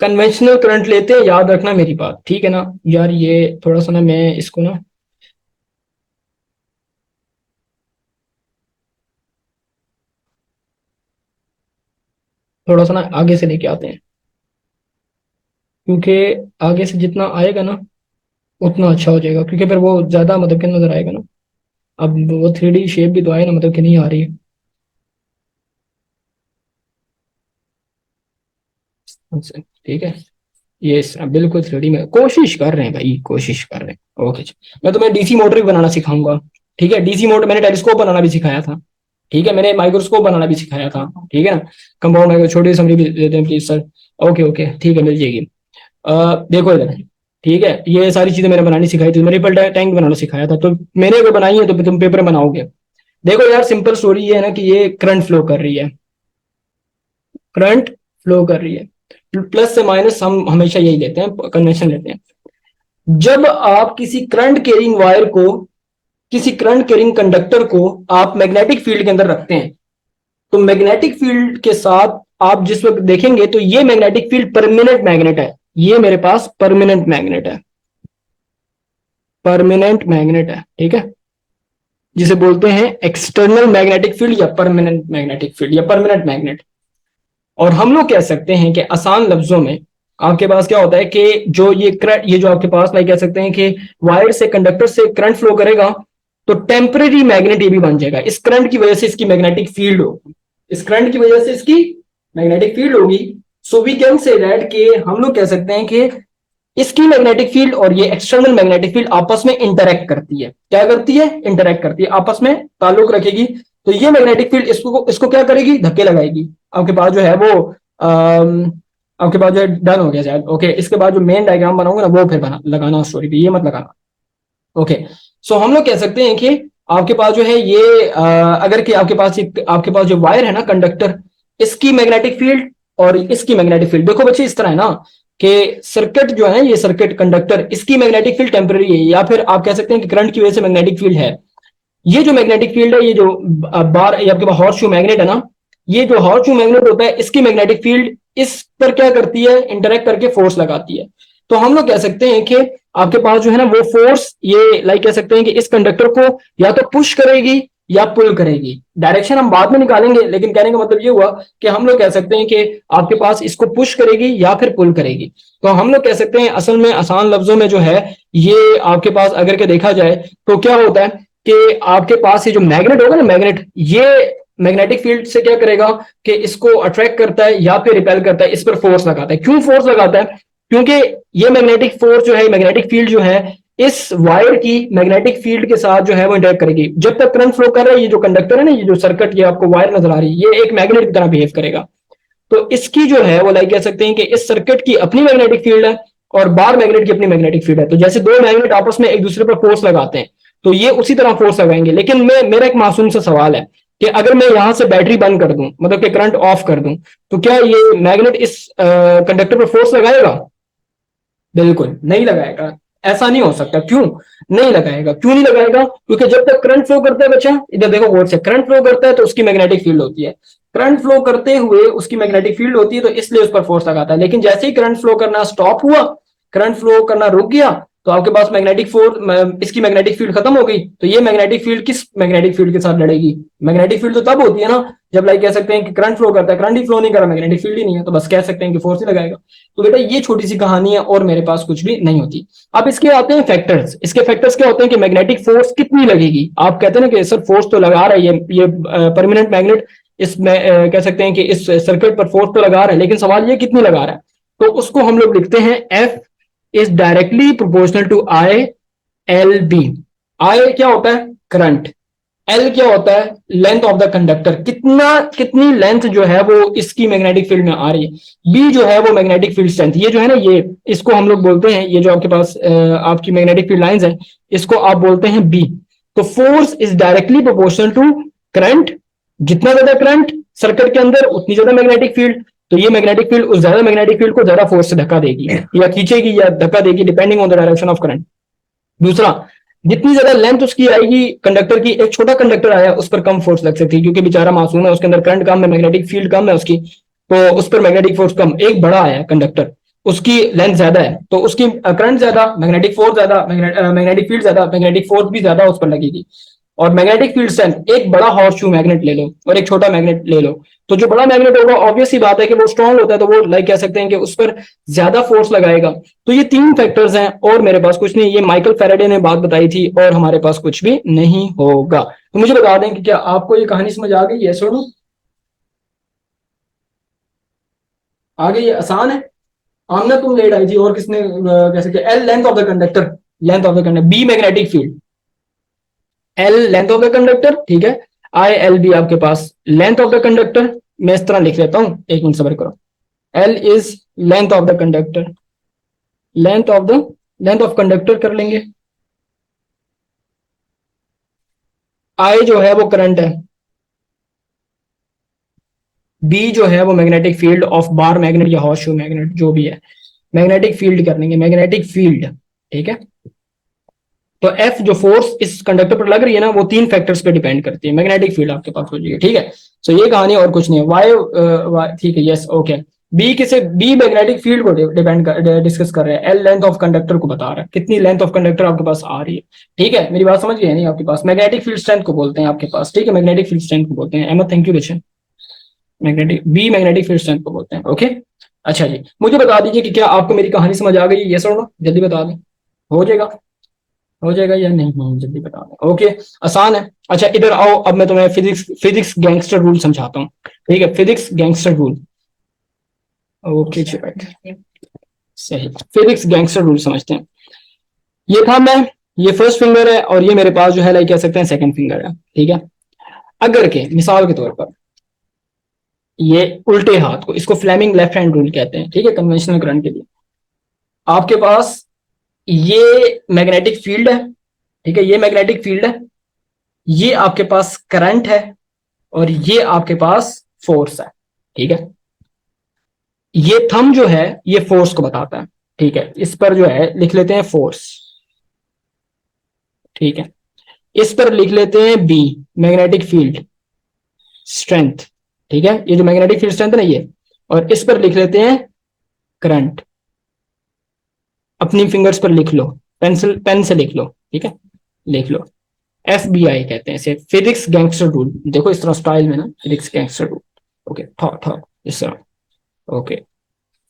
Speaker 1: कन्वेंशनल करंट लेते हैं, याद रखना मेरी बात, ठीक है ना यार। ये थोड़ा सा ना मैं इसको ना थोड़ा सा ना आगे से लेके आते हैं, क्योंकि आगे से जितना आएगा ना उतना अच्छा हो जाएगा, क्योंकि फिर वो ज्यादा मतलब कि नजर आएगा ना। अब वो 3D शेप भी तो आए ना, मतलब कि नहीं आ रही है। अच्छा, ठीक है, ये बिल्कुल 3D में कोशिश कर रहे हैं भाई, कोशिश कर रहे हैं। ओके, मैं तुम्हें डीसी मोटर भी बनाना सिखाऊंगा, ठीक है। डीसी मोटर मैंने टेलीस्कोप बनाना भी सिखाया था, ठीक है, मैंने माइक्रोस्कोप बनाना भी सिखाया था, ठीक है ना। कंपाउंड माइक्रो छोटी समरी भी देते हैं प्लीज सर। ओके ओके, ठीक है, मिल जाएगी। देखो इधर, ठीक है, ये सारी चीजें मैंने बनानी सिखाई थी, मैंने रिपल टैंक बनाना सिखाया था, तो मैंने अगर बनाई है तो तुम पेपर में बनाओगे। देखो यार, सिंपल स्टोरी ये है ना कि ये करंट फ्लो कर रही है, करंट फ्लो कर रही है। प्लस से माइनस हम हमेशा यही लेते हैं, कन्वेंशन लेते हैं। जब आप किसी करंट कैरिंग वायर को, किसी करंट कैरिंग कंडक्टर को आप मैग्नेटिक फील्ड के अंदर रखते हैं, तो मैग्नेटिक फील्ड के साथ आप जिस वक्त देखेंगे तो ये मैग्नेटिक फील्ड परमानेंट मैग्नेट है, ये मेरे पास परमानेंट मैग्नेट है, परमानेंट मैग्नेट है, ठीक है, जिसे बोलते हैं एक्सटर्नल मैग्नेटिक फील्ड या परमानेंट मैग्नेटिक फील्ड या परमानेंट मैग्नेट। और हम लोग कह सकते हैं कि आसान लफ्जों में आपके पास क्या होता है कि जो ये करंट, ये जो आपके पास लाइक कह सकते हैं कि वायर से कंडक्टर से करंट फ्लो करेगा, तो टेम्परेरी मैग्नेट ये भी बन जाएगा, इस करंट की वजह से इसकी मैग्नेटिक फील्ड होगी, इस करंट की वजह से इसकी मैग्नेटिक फील्ड होगी। So we can say that कि हम लोग कह सकते हैं कि इसकी मैग्नेटिक फील्ड और ये एक्सटर्नल मैग्नेटिक फील्ड आपस में इंटरेक्ट करती है, क्या करती है, इंटरेक्ट करती है, आपस में ताल्लुक रखेगी। तो ये मैग्नेटिक फील्ड इसको इसको क्या करेगी, धक्के लगाएगी। आपके पास जो है वो आपके पास जो है डन हो गया शायद। ओके, इसके बाद जो मेन डायग्राम बनाऊंगा ना वो फिर बना लगाना स्टोरी पे, ये मत लगाना। ओके, सो हम लोग कह सकते हैं कि आपके पास जो है ये अगर कि आपके पास जो वायर है ना कंडक्टर, इसकी मैग्नेटिक फील्ड और इसकी मैग्नेटिक फील्ड, देखो बच्चे इस तरह है ना कि सर्किट जो है, ये सर्किट कंडक्टर, इसकी मैग्नेटिक फील्ड टेम्पररी है, या फिर आप कह सकते हैं कि करंट की वजह से मैग्नेटिक फील्ड है। ये जो मैग्नेटिक फील्ड है, ये जो बार ये आपके पास हॉर्स शू मैग्नेट है ना, ये जो हॉर्स शू मैग्नेट होता है, इसकी मैग्नेटिक फील्ड इस पर क्या करती है, इंटरेक्ट करके फोर्स लगाती है। तो हम लोग कह सकते हैं कि आपके पास जो है ना वो फोर्स, ये लाइक कह सकते हैं कि इस कंडक्टर को या तो पुश करेगी या पुल करेगी। डायरेक्शन हम बाद में निकालेंगे, लेकिन कहने का मतलब ये हुआ कि हम लोग कह सकते हैं कि आपके पास इसको पुश करेगी या फिर पुल करेगी। तो हम लोग कह सकते हैं असल में आसान लफ्जों में जो है ये आपके पास अगर के देखा जाए तो क्या होता है कि आपके पास ये जो मैग्नेट होगा ना, मैग्नेट, ये मैग्नेटिक फील्ड से क्या करेगा कि इसको अट्रैक्ट करता है या फिर रिपेल करता है, इस पर फोर्स लगाता है। क्यों फोर्स लगाता है, क्योंकि ये मैग्नेटिक फोर्स जो है, मैग्नेटिक फील्ड जो है, इस वायर की मैग्नेटिक फील्ड के साथ जो है वो इंटरेक्ट करेगी। जब तक करंट फ्लो कर रहा है, ये जो कंडक्टर है ना, ये जो सर्किट, ये आपको वायर नजर आ रही है, ये एक मैग्नेट की तरह बिहेव करेगा। तो इसकी जो है वो लाइक कह सकते हैं कि इस सर्किट की अपनी मैग्नेटिक फील्ड है और बार मैग्नेट की अपनी मैग्नेटिक फील्ड है। तो जैसे दो मैग्नेट आपस में एक दूसरे पर फोर्स लगाते हैं, तो ये उसी तरह फोर्स लगाएंगे। लेकिन मेरा एक मासूम सा सवाल है कि अगर मैं यहां से बैटरी बंद कर दूं, मतलब कि करंट ऑफ कर दूं, तो क्या ये मैग्नेट इस कंडक्टर पर फोर्स लगाएगा? बिल्कुल नहीं लगाएगा, ऐसा नहीं हो सकता। क्यों नहीं लगाएगा, क्यों नहीं लगाएगा? क्योंकि जब तक करंट फ्लो करता है बच्चा, इधर देखो गौर से, करंट फ्लो करता है तो उसकी मैग्नेटिक फील्ड होती है, करंट फ्लो करते हुए उसकी मैग्नेटिक फील्ड होती है, तो इसलिए उस पर फोर्स लगाता है। लेकिन जैसे ही करंट फ्लो करना स्टॉप हुआ, करंट फ्लो करना रुक गया, तो आपके पास मैग्नेटिक फोर्स, इसकी मैग्नेटिक फील्ड खत्म हो गई, तो ये मैग्नेटिक फील्ड किस मैग्नेटिक फील्ड के साथ लड़ेगी? मैग्नेटिक फील्ड तो तब होती है ना जब लाइक कह सकते हैं कि करंट फ्लो करता है, करंट ही फ्लो नहीं कर रहा, मैग्नेटिक फील्ड ही नहीं है, तो बस कह सकते हैं कि फोर्स ही लगाएगा। तो बेटा ये छोटी सी कहानी है और मेरे पास कुछ भी नहीं होती। अब इसके आते हैं फैक्टर्स। इसके फैक्टर्स क्या होते हैं कि मैग्नेटिक फोर्स कितनी लगेगी। आप कहते हैं ना कि सर फोर्स तो लगा रहा है ये परमानेंट मैग्नेट, इसमें कह सकते हैं कि इस सर्किट पर फोर्स तो लगा रहा है, लेकिन सवाल ये कितनी लगा रहा है। तो उसको हम लोग लिखते हैं F is directly proportional to I L B. I क्या होता है? करंट। एल क्या होता है? लेंथ ऑफ द कंडक्टर, कितनी लेंथ जो है वो इसकी मैग्नेटिक फील्ड में आ रही है। बी जो है वो मैग्नेटिक फील्ड स्ट्रेंथ, ये जो है ना, ये इसको हम लोग बोलते हैं, ये जो आपके पास आपकी मैग्नेटिक फील्ड लाइंस है, इसको आप बोलते हैं बी। तो force is directly proportional to current. जितना ज्यादा करंट सर्किट के अंदर, उतनी ज्यादा मैग्नेटिक फील्ड। तो ये मैग्नेटिक फील्ड उस ज्यादा मैग्नेटिक फील्ड को ज्यादा फोर्स से धक्का देगी या खींचेगी या धक्का देगी, depending on the direction of current. दूसरा, जितनी ज्यादा लेंथ उसकी आएगी कंडक्टर की, एक छोटा कंडक्टर आया उस पर कम फोर्स लग सकती है क्योंकि बेचारा मासूम है, उसके अंदर करंट कम है, मैग्नेटिक फील्ड कम है उसकी, तो उस पर मैग्नेटिक फोर्स कम। एक बड़ा आया कंडक्टर, उसकी लेंथ ज्यादा है, तो उसकी करंट ज्यादा, मैग्नेटिक फोर्स ज्यादा, मैग्नेटिक फील्ड ज्यादा, मैग्नेटिक फोर्स भी ज्यादा उस पर लगेगी। और मैग्नेटिक फील्ड स्ट्रेंथ, एक बड़ा हॉर्स शू मैग्नेट ले लो और एक छोटा मैग्नेट ले लो, तो जो बड़ा मैग्नेट होगा ऑब्वियस सी बात है कि वो स्ट्रांग होता है, तो वो लाइक कह सकते हैं कि उस पर ज्यादा फोर्स लगाएगा। तो ये तीन फैक्टर्स हैं और मेरे पास कुछ नहीं। ये माइकल फैराडे ने बात बताई थी और हमारे पास कुछ भी नहीं होगा। तो मुझे बता दें कि क्या आपको ये कहानी समझ आ गई है? सुनो, आ गई है? आसान है। आमना तुम लेट आई थी और किसने कैसे किया? L length of the conductor, length of the conductor, B magnetic field, L length of the conductor, ठीक है। आई एल बी आपके पास लेंथ ऑफ द कंडक्टर। मैं इस तरह लिख लेता हूं, एक मिनट सबर करो। L is length of the conductor, length of the, length of conductor कर लेंगे। आई जो है वो करंट है, बी जो है वो magnetic field of bar magnet या हॉर्स शू मैग्नेट जो भी है, मैग्नेटिक फील्ड कर लेंगे, मैग्नेटिक फील्ड, ठीक है। तो एफ जो फोर्स इस कंडक्टर पर लग रही है ना, वो तीन फैक्टर्स पे डिपेंड करती है, मैग्नेटिक फील्ड आपके पास हो जाएगी, ठीक है। सो ये कहानी और कुछ नहीं है। वाई ठीक है, यस ओके। बी किसे? बी मैग्नेटिक फील्ड को डिपेंड कर डिस्कस कर रहे हैं। एल लेंथ ऑफ कंडक्टर को बता रहा है, कितनी लेंथ ऑफ कंडक्टर आपके पास आ रही है, ठीक है। मेरी बात समझ गए नहीं आपके पास? मैग्नेटिक फील्ड स्ट्रेंथ को बोलते हैं आपके पास, ठीक है, मैग्नेटिक फील्ड स्ट्रेंथ को बोलते हैं। अहमद थैंक यू रिशन। Magnetic B magnetic field strength को बोलते हैं, ओके। अच्छा जी, मुझे बता दीजिए कि क्या आपको मेरी कहानी समझ आ गई है? यस और नो, जल्दी बता दें। हो जाएगा, हो जाएगा या नहीं? जल्दी बता दें, ओके। आसान है। अच्छा इधर आओ, अब मैं तुम्हें फिजिक्स गैंगस्टर रूल समझाता हूँ, ठीक है। फिजिक्स गैंगस्टर रूल, ओके सही। फिजिक्स गैंगस्टर रूल समझते हैं। ये था मैं, ये फर्स्ट फिंगर है और ये मेरे पास जो है लाइक कह सकते हैं सेकंड फिंगर है, ठीक है। अगर के मिसाल के तौर पर ये उल्टे हाथ को, इसको फ्लेमिंग लेफ्ट हैंड रूल कहते हैं, ठीक है, कन्वेंशनल करंट के लिए। आपके पास ये मैग्नेटिक फील्ड है, ठीक है, ये मैग्नेटिक फील्ड है, ये आपके पास करंट है और ये आपके पास फोर्स है, ठीक है। ये थंब जो है ये फोर्स को बताता है, ठीक है। इस पर जो है लिख लेते हैं फोर्स, ठीक है। इस पर लिख लेते हैं बी मैग्नेटिक फील्ड स्ट्रेंथ, ठीक है, ये जो मैग्नेटिक फील्ड स्ट्रेंथ है ना ये। और इस पर लिख लेते हैं करंट। अपनी फिंगर्स पर लिख लो, पेंसिल पेन से लिख लो, ठीक है, लिख लो। एफ बी आई कहते हैं इसे, फिजिक्स गैंगस्टर रूल। देखो इस तरह स्टाइल में ना, physics gangster rule, okay, thought thought इस तरह, ओके।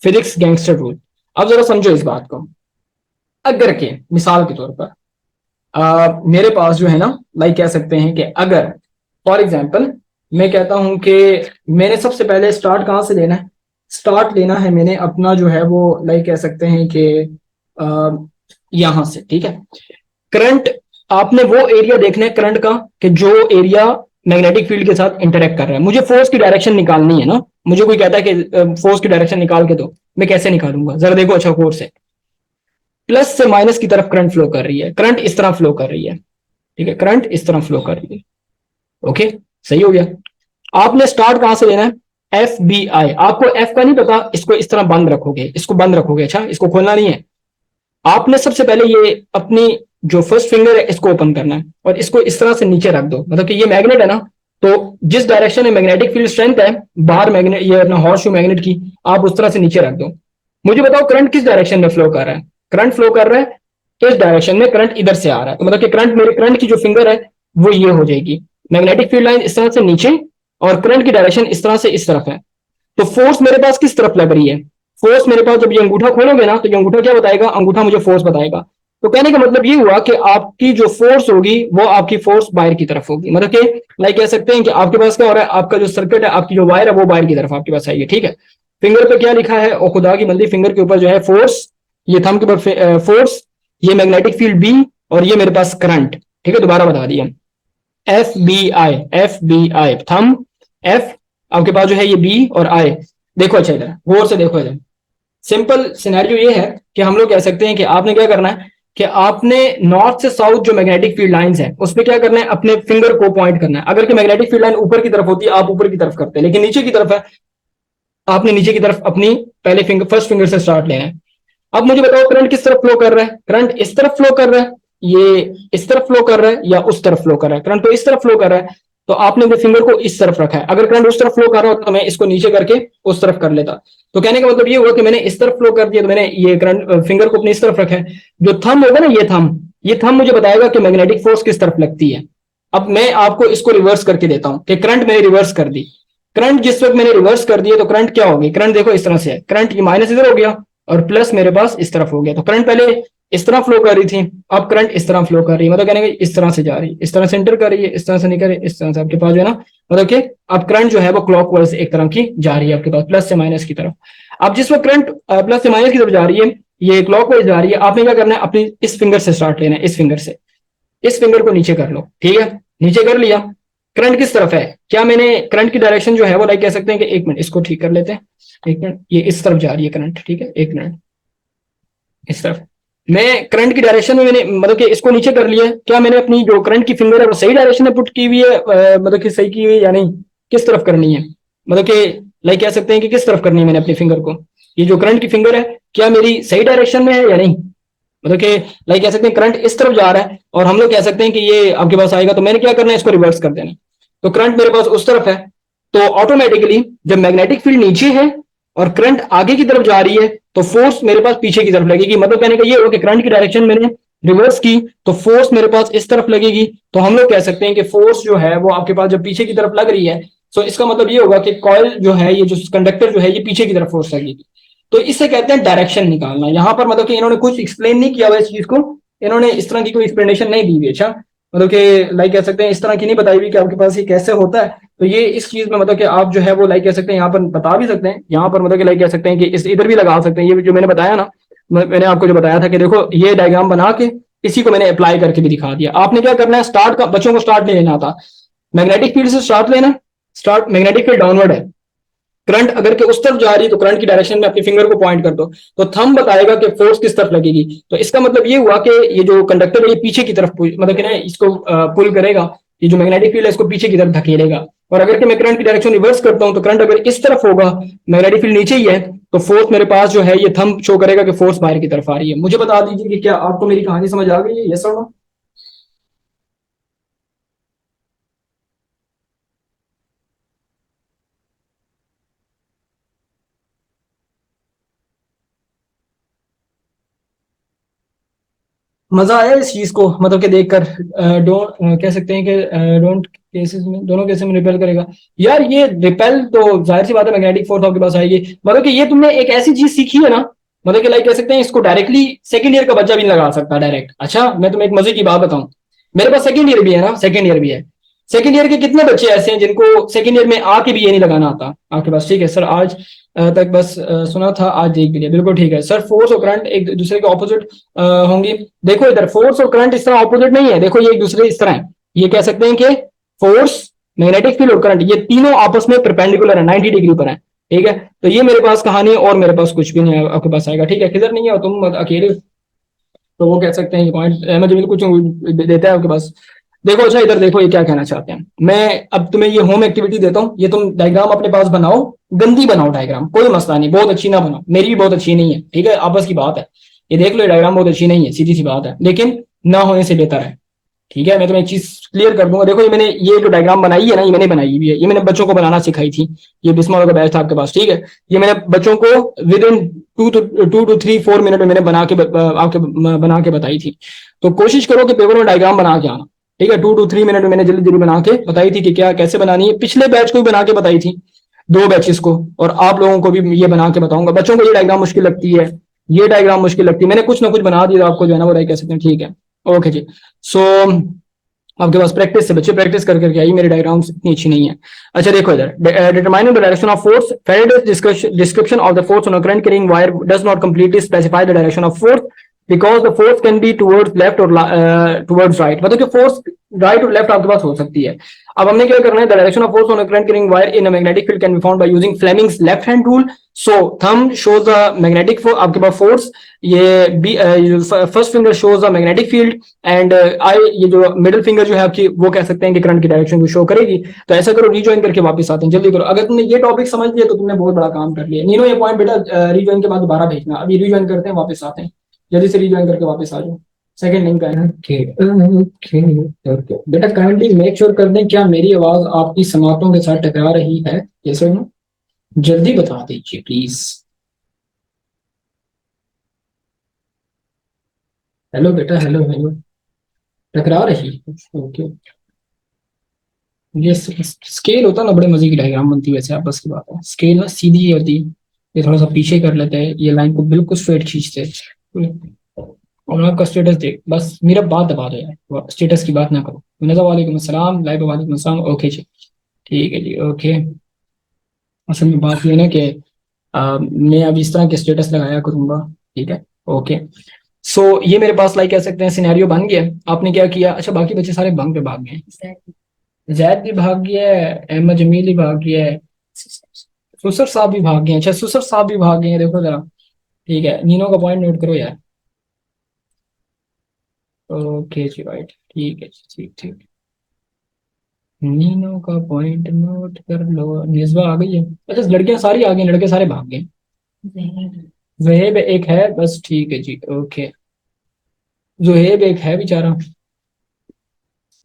Speaker 1: Physics gangster rule. अब जरा समझो इस बात को। अगर के मिसाल के तौर पर मेरे पास जो है ना, लाइक कह सकते हैं कि अगर फॉर एग्जांपल मैं कहता हूं कि मैंने सबसे पहले स्टार्ट कहां से लेना है? स्टार्ट लेना है मैंने अपना जो है वो लाइक कह सकते हैं कि यहां से, ठीक है। करंट, आपने वो एरिया देखना है करंट का कि जो एरिया मैग्नेटिक फील्ड के साथ इंटरेक्ट कर रहा है। मुझे फोर्स की डायरेक्शन निकालनी है ना। मुझे कोई कहता है कि फोर्स की डायरेक्शन निकाल के दो, मैं कैसे निकालूंगा? जरा देखो, अच्छा फोर्स है, प्लस से माइनस की तरफ करंट फ्लो कर रही है, करंट इस तरह फ्लो कर रही है, ठीक है, करंट इस तरह फ्लो कर रही है, ओके। सही हो गया। आपने स्टार्ट कहां से लेना है? F B I. आपको एफ का नहीं पता, इसको इस तरह बंद रखोगे, इसको बंद रखोगे, अच्छा इसको खोलना नहीं है। आपने सबसे पहले ये अपनी जो फर्स्ट फिंगर है इसको ओपन करना है और इसको इस तरह से नीचे रख दो, मतलब कि ये मैग्नेट है ना, तो जिस डायरेक्शन में मैग्नेटिक फील्ड स्ट्रेंथ है बाहर मैग्नेट, ये अपना हॉर्स शू मैग्नेट की, आप उस तरह से नीचे रख दो। मुझे बताओ करंट किस डायरेक्शन में फ्लो कर रहा है? करंट फ्लो कर रहा है इस डायरेक्शन में, करंट इधर से आ रहा है, तो मतलब कि करंट, मेरे करंट की जो फिंगर है वो ये हो जाएगी, मैग्नेटिक फील्ड लाइन इस तरह से नीचे और करंट की डायरेक्शन इस तरह से इस तरफ है। तो फोर्स मेरे पास किस तरफ लग रही है? फोर्स मेरे पास, जब ये अंगूठा खोलोगे ना तो ये अंगूठा क्या बताएगा? अंगूठा मुझे फोर्स बताएगा। तो कहने का मतलब ये हुआ कि आपकी जो फोर्स होगी वो आपकी फोर्स बाहर की तरफ होगी, मतलब कि लाइक कह सकते हैं कि आपके पास क्या हो रहा है, आपका जो सर्किट है, आपकी जो वायर है वो बाहर की तरफ आपके पास आई है, ठीक है। फिंगर पे क्या लिखा है? और खुदा की बंदी, फिंगर के ऊपर जो है फोर्स, ये थंब के ऊपर फोर्स, ये मैग्नेटिक फील्ड बी और ये मेरे पास करंट, ठीक है, दोबारा बता दिया। F B I thumb, F आपके पास जो है ये बी और आई। देखो अच्छा इधर गौर से देखो इधर, सिंपल सिनेरियो ये है कि हम लोग कह सकते हैं कि आपने क्या करना है कि आपने नॉर्थ से साउथ जो मैग्नेटिक फील्ड लाइंस है उस पर क्या करना है, अपने फिंगर को पॉइंट करना है। अगर कि मैग्नेटिक फील्ड लाइन ऊपर की तरफ होती है आप ऊपर की तरफ करते हैं, लेकिन नीचे की तरफ है, आपने नीचे की तरफ अपनी पहले फिंगर फर्स्ट फिंगर से स्टार्ट लेना है। अब मुझे बताओ करंट किस तरफ फ्लो कर रहा है, करंट इस तरफ फ्लो कर रहा है, ये इस तरफ फ्लो कर रहा है या उस तरफ फ्लो कर रहा है? करंट तो इस तरफ फ्लो कर रहा है, तो आपने अपने फिंगर को इस तरफ रखा है। अगर करंट उस तरफ फ्लो कर रहा हो तो मैं इसको नीचे करके उस तरफ कर लेता। तो कहने का मतलब ये हुआ कि मैंने इस तरफ फ्लो कर दिया, तो मैंने ये करंट फिंगर को अपनी इस तरफ रखा है। जो थंब होगा ना, ये थंब मुझे बताएगा कि मैग्नेटिक फोर्स किस तरफ लगती है। अब मैं आपको इसको रिवर्स करके देता हूं कि करंट मैंने रिवर्स कर दी। करंट जिस वक्त मैंने रिवर्स कर दिया तो करंट क्या होगी, करंट देखो इस तरह से है, करंट ये माइनस इधर हो गया और प्लस मेरे पास इस तरफ हो गया। तो करंट पहले इस तरह फ्लो कर रही थी, अब करंट इस तरह फ्लो कर रही है, मतलब कहने इस तरह से जा रही है, इस तरह से एंटर कर रही है, इस तरह से निकल रही है, इस तरह से आपके पास जो है ना, मतलब कि अब करंट जो है वो क्लॉकवाइज एक तरह की जा रही है आपके पास, प्लस से माइनस की तरफ। अब जिस वक्त करंट प्लस से माइनस की तरफ जा रही है, ये क्लॉकवाइज जा रही है, आपने क्या करना है, अपनी इस फिंगर से स्टार्ट लेना है, इस फिंगर से, इस फिंगर को नीचे कर लो, ठीक है, नीचे कर लिया। करंट किस तरफ है, क्या मैंने करंट की डायरेक्शन जो है वो लाइक कह सकते हैं कि, एक मिनट इसको ठीक कर लेते हैं, एक मिनट, ये इस तरफ जा रही है करंट, ठीक है, एक मिनट, इस तरफ मैं करंट की डायरेक्शन में मैंने मतलब कि इसको नीचे कर लिया। क्या मैंने अपनी जो करंट की फिंगर है वो सही डायरेक्शन में पुट की हुई है, मतलब कि सही की हुई है या नहीं, किस तरफ करनी है, मतलब कि लाइक कह सकते हैं कि किस तरफ करनी है मैंने अपनी फिंगर को, ये जो करंट की फिंगर है क्या मेरी सही डायरेक्शन में है या नहीं, मतलब कि लाइक कह सकते हैं करंट इस तरफ जा रहा है और हम लोग कह सकते हैं कि ये आपके पास आएगा, तो मैंने क्या करना है, इसको रिवर्स कर देना। तो करंट मेरे पास उस तरफ है, तो ऑटोमेटिकली जब मैग्नेटिक फील्ड नीचे है और करंट आगे की तरफ जा रही है तो फोर्स मेरे पास पीछे की तरफ लगेगी। मतलब कहने का ये हो कि करंट की डायरेक्शन मैंने रिवर्स की तो फोर्स मेरे पास इस तरफ लगेगी। तो हम लोग कह सकते हैं कि फोर्स जो है वो आपके पास जब पीछे की तरफ लग रही है, तो इसका मतलब ये होगा कि कॉइल जो है, ये जो कंडक्टर जो है, ये पीछे की तरफ फोर्स लगेगी। तो इससे कहते हैं डायरेक्शन निकालना। यहां पर मतलब कि इन्होंने कुछ एक्सप्लेन नहीं किया हुआ इस चीज को, इन्होंने इस तरह की कोई एक्सप्लेनेशन नहीं दी हुई। अच्छा, मतलब कि लाइक कह सकते हैं इस तरह की नहीं बताई हुई कि आपके पास ये कैसे होता है। तो ये इस चीज में मतलब कि आप जो है वो लाइक कह सकते हैं यहाँ पर बता भी सकते हैं, यहाँ पर मतलब कि लाइक कह सकते हैं कि इस इधर भी लगा सकते हैं। ये जो मैंने बताया ना, मैंने आपको जो बताया था कि देखो ये डायग्राम बना के इसी को मैंने अप्लाई करके भी दिखा दिया। आपने क्या करना है, स्टार्ट का बच्चों को स्टार्ट नहीं लेना था, मैग्नेटिक फील्ड से स्टार्ट लेना। स्टार्ट मैग्नेटिक फील्ड डाउनवर्ड है, करंट अगर के उस तरफ जा रही है तो करंट की डायरेक्शन में अपने फिंगर को पॉइंट कर दो, तो थंब बताएगा कि फोर्स किस तरफ लगेगी। तो इसका मतलब ये हुआ कि ये जो कंडक्टर है ये पीछे की तरफ मतलब कि ना इसको पुल करेगा, ये जो मैग्नेटिक फील्ड है इसको पीछे की तरफ धकेलेगा। और अगर कि मैं करंट की डायरेक्शन रिवर्स करता हूं तो करंट अगर इस तरफ होगा, मैग्नेटिक फील्ड नीचे ही है, तो फोर्स मेरे पास जो है ये थंब शो करेगा कि फोर्स बाहर की तरफ आ रही है। मुझे बता दीजिए कि क्या आपको मेरी कहानी समझ आ गई है, यस और नो? मजा आया इस चीज को मतलब कि देखकर, डोंट कह सकते हैं कि डोंट केसेस में, दोनों केसेस में रिपेल करेगा। यार ये रिपेल तो जाहिर सी बात है मैग्नेटिक फोर्स आपके पास आएगी। मतलब कि ये तुमने एक ऐसी चीज सीखी है ना, मतलब कि लाइक कह सकते हैं इसको डायरेक्टली सेकंड ईयर का बच्चा भी नहीं लगा सकता डायरेक्ट। अच्छा मैं तुम्हें एक मजे की बात बताऊं, मेरे पास सेकंड ईयर भी है ना, सेकंड ईयर भी है। सेकंड ईयर के कितने बच्चे ऐसे हैं जिनको सेकंड ईयर में आके भी ये नहीं लगाना आता आपके पास? ठीक है सर, आज तक बस सुना था, आज देख भी लिया, बिल्कुल ठीक है सर। फोर्स और करंट एक दूसरे के ऑपोजिट होंगी। देखो इधर फोर्स और करंट इस तरह ऑपोजिट नहीं है, देखो ये एक दूसरे इस तरह है। ये कह सकते हैं कि फोर्स, मैग्नेटिक फील्ड और करंट ये तीनों आपस में परपेंडिकुलर है, 90 डिग्री पर है। ठीक है, तो ये मेरे पास कहानी है और मेरे पास कुछ भी नहीं है आपके पास आएगा। ठीक है, किधर नहीं है तुम अकेले, तो वो कह सकते हैं पॉइंट मुझे बिल्कुल कुछ देता है आपके पास। देखो अच्छा इधर देखो, ये क्या कहना चाहते हैं। मैं अब तुम्हें ये होम एक्टिविटी देता हूँ, ये तुम डायग्राम अपने पास बनाओ, गंदी बनाओ डायग्राम, कोई मसला नहीं, बहुत अच्छी ना बनाओ, मेरी भी बहुत अच्छी नहीं है, ठीक है, आपस की बात है। ये देख लो ये डायग्राम बहुत अच्छी नहीं है, सीधी सी बात है, लेकिन ना होने से बेहतर है। ठीक है, मैं तुम्हें एक चीज क्लियर कर दूंगा। देखो ये मैंने ये जो डायग्राम बनाई है ना, ये मैंने बनाई हुई है, ये मैंने बच्चों को बनाना सिखाई थी। ये बिस्मा का बैच था आपके पास, ठीक है। ये मैंने बच्चों को विद इन 2 to 3 4 मिनट में मैंने आपके बना के बताई थी। तो कोशिश करो कि पेपर में डायग्राम बना के आना, ठीक है। 2 to 3 मिनट में मैंने जल्दी जल्दी बना के बताई थी कि क्या कैसे बनानी है। पिछले बैच को भी बना के बताई थी, 2 बैचेस को, और आप लोगों को भी ये बना के बताऊंगा। बच्चों को ये डायग्राम मुश्किल लगती है, ये डायग्राम मुश्किल लगती है, मैंने कुछ ना कुछ बना दिया आपको जो है ना वो कह सकते हैं। ठीक है, ओके जी। सो आपके पास प्रैक्टिस से बच्चे प्रैक्टिस कर करके आई, मेरी डायग्राम्स इतनी अच्छी नहीं है। अच्छा देखो इधर, determining the direction of force, Faraday's description of the force on a current carrying wire does not completely specify the direction of force because the force can be towards left और टुवर्ड्स राइट, मतलब कि फोर्स राइट और लेफ्ट आपके पास हो सकती है। अब हमने क्या करना है, the direction of force on a current carrying wire in a magnetic field can be found by using Fleming's left hand rule. So thumb shows the magnetic force, आपके पास फोर्स, ये first finger shows the magnetic field, and I, ये जो मिडिल फिंगर जो है आपकी, वो कह सकते हैं कि करंट की डायरेक्शन को शो करेगी। तो ऐसा करो, रिज्वाइन करके वापस आते हैं, जल्दी करो। अगर तुमने ये टॉपिक समझ लिया तो तुमने बहुत बड़ा काम कर लिया। नीनो, ये पॉइंट बेटा रिज्वाइन के बाद दोबारा भेजना। अभी रिज्वाइन करते हैं, वापस आते हैं, जल्दी से रिज्वाइन करके वापस आ जाओ। सेकंड लिंक का है। ओके ओके ओके बेटा, काइंडली मेक श्योर कर दें क्या मेरी आवाज आपकी समातों के साथ टकरा रही है, ये सुनो, जल्दी बता दीजिए प्लीज। हेलो बेटा, हेलो हेलो, टकरा रही है? ओके। ये स्केल होता ना, बड़े मजे की डायग्राम बनती है वैसे, आप बस की बात है, स्केल ना सीधी होती, ये थोड़ा सा पीछे कर लेते हैं, ये लाइन को बिल्कुल स्ट्रेट खींचते हैं। और आपका स्टेटस देख, बस मेरा बात दबा दो यार, स्टेटस की बात ना करो। वालेकुम अस्सलाम, लाइव वालेकुम अस्सलाम, ओके जी, ठीक है जी, ओके। असल में बात ये है ना कि मैं अब इस तरह के स्टेटस लगाया करूंगा, ठीक है, ओके। सो ये मेरे पास लाइक कह सकते हैं सिनेरियो बन गया। आपने क्या किया, अच्छा बाकी बच्चे सारे बंक पे भाग गए, जैद भी भाग गया है, अहमद जमील भी भाग गया है, सुसर साहब भी भाग गए हैं, अच्छा सुसर साहब भी भाग गए हैं, देखो जरा, ठीक है, नीनो का पॉइंट नोट करो यार। ओके जी, राइट, ठीक है जी, ठीक ठीक, नीनो का पॉइंट नोट कर लो। निस्बा आ गई है, अच्छा लड़कियां सारी आ गई, लड़के सारे भाग गए। जहेब एक है बस, ठीक है जी, ओके। जुहेब एक है बेचारा,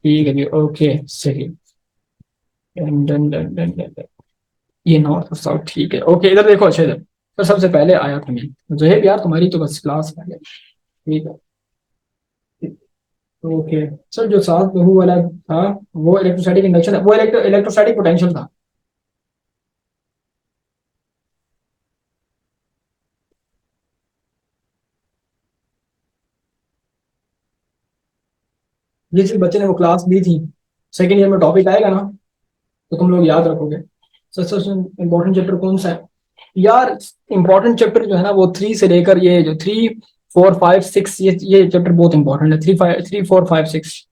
Speaker 1: ठीक है जी, ओके, सही। Done done done done done done. ये नॉर्थ और साउथ, ठीक है, ओके, इधर देखो, अच्छा इधर तो सबसे पहले आया था मैं, जुहेब यार तुम्हारी तो बस क्लास है, ठीक है, ओके। सर जो साथ बहू वाला था, वो इलेक्ट्रोस्टैटिक इंडक्शन, वो इलेक्ट्रोस्टैटिक पोटेंशियल था। जिस बच्चे ने वो क्लास ली थी, सेकेंड ईयर में टॉपिक आएगा ना, तो तुम लोग याद रखोगे। सबसे इम्पोर्टेंट चैप्टर कौन सा है यार? इंपॉर्टेंट चैप्टर जो है ना, वो 3 से लेकर ये जो 3 4 5 6, ये चैप्टर बहुत इंपॉर्टेंट है, 3 5 3 4 5 6।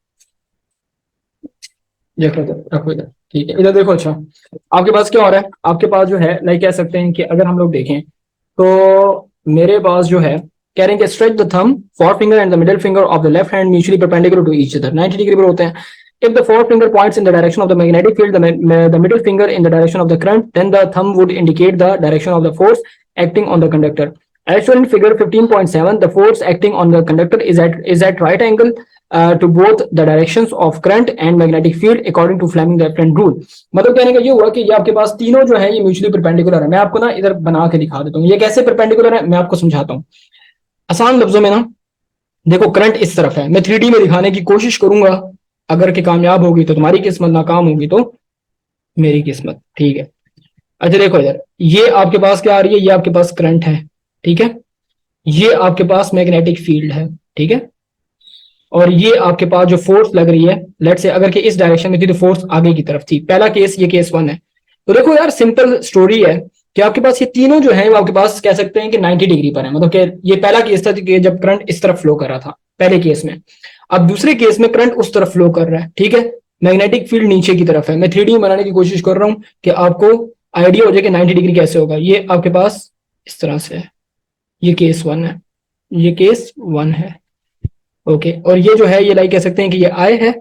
Speaker 1: देखो इधर, रखो इधर, ठीक है, इधर देखो, अच्छा आपके पास क्या हो रहा है, आपके पास जो है लाइक कह सकते हैं कि अगर हम लोग देखें तो मेरे पास जो है कह रहे हैं कि stretch the thumb, forefinger and the middle finger of the left hand mutually perpendicular to each other, 90 degree पर होते हैं। If the forefinger points in the direction of the magnetic field, the middle finger in the direction of the current, then the thumb would indicate the direction of the force acting on the conductor. As shown in figure 15.7, the force acting on the conductor is at right angle to both the directions of current and magnetic field according to Fleming left hand rule. मतलब कहने का ये हुआ कि ये आपके पास तीनों जो है ये म्यूचुअली परपेंडिकुलर है। मैं आपको ना इधर बना के दिखा देता हूँ ये कैसे परपेंडिकुलर है, मैं आपको समझाता हूँ आसान लफ्जों में ना। देखो करंट इस तरफ है, मैं 3D में दिखाने की कोशिश करूंगा, अगर के कामयाब होगी तो तुम्हारी किस्मत, नाकाम होगी तो मेरी किस्मत, ठीक है। अच्छा देखो इधर, ये आपके पास क्या आ रही है, ये आपके पास करंट है, ठीक है, ये आपके पास मैग्नेटिक फील्ड है, ठीक है, और ये आपके पास जो फोर्स लग रही है, लेट से अगर कि इस डायरेक्शन में थी तो फोर्स आगे की तरफ थी, पहला केस, ये केस 1 है। तो देखो यार सिंपल स्टोरी है कि आपके पास ये तीनों जो है वो आपके पास कह सकते हैं कि 90 डिग्री पर है, मतलब कि ये पहला केस था कि जब करंट इस तरफ फ्लो कर रहा था पहले केस में। अब दूसरे केस में करंट उस तरफ फ्लो कर रहा है, ठीक है, मैग्नेटिक फील्ड नीचे की तरफ है। मैं 3D बनाने की कोशिश कर रहा हूँ कि आपको आइडिया हो जाए कि 90 डिग्री कैसे होगा। ये आपके पास इस तरह से है, ये केस 1 है, ये केस 1 है, ओके। और ये जो है ये लाइक कह सकते हैं कि ये आई है,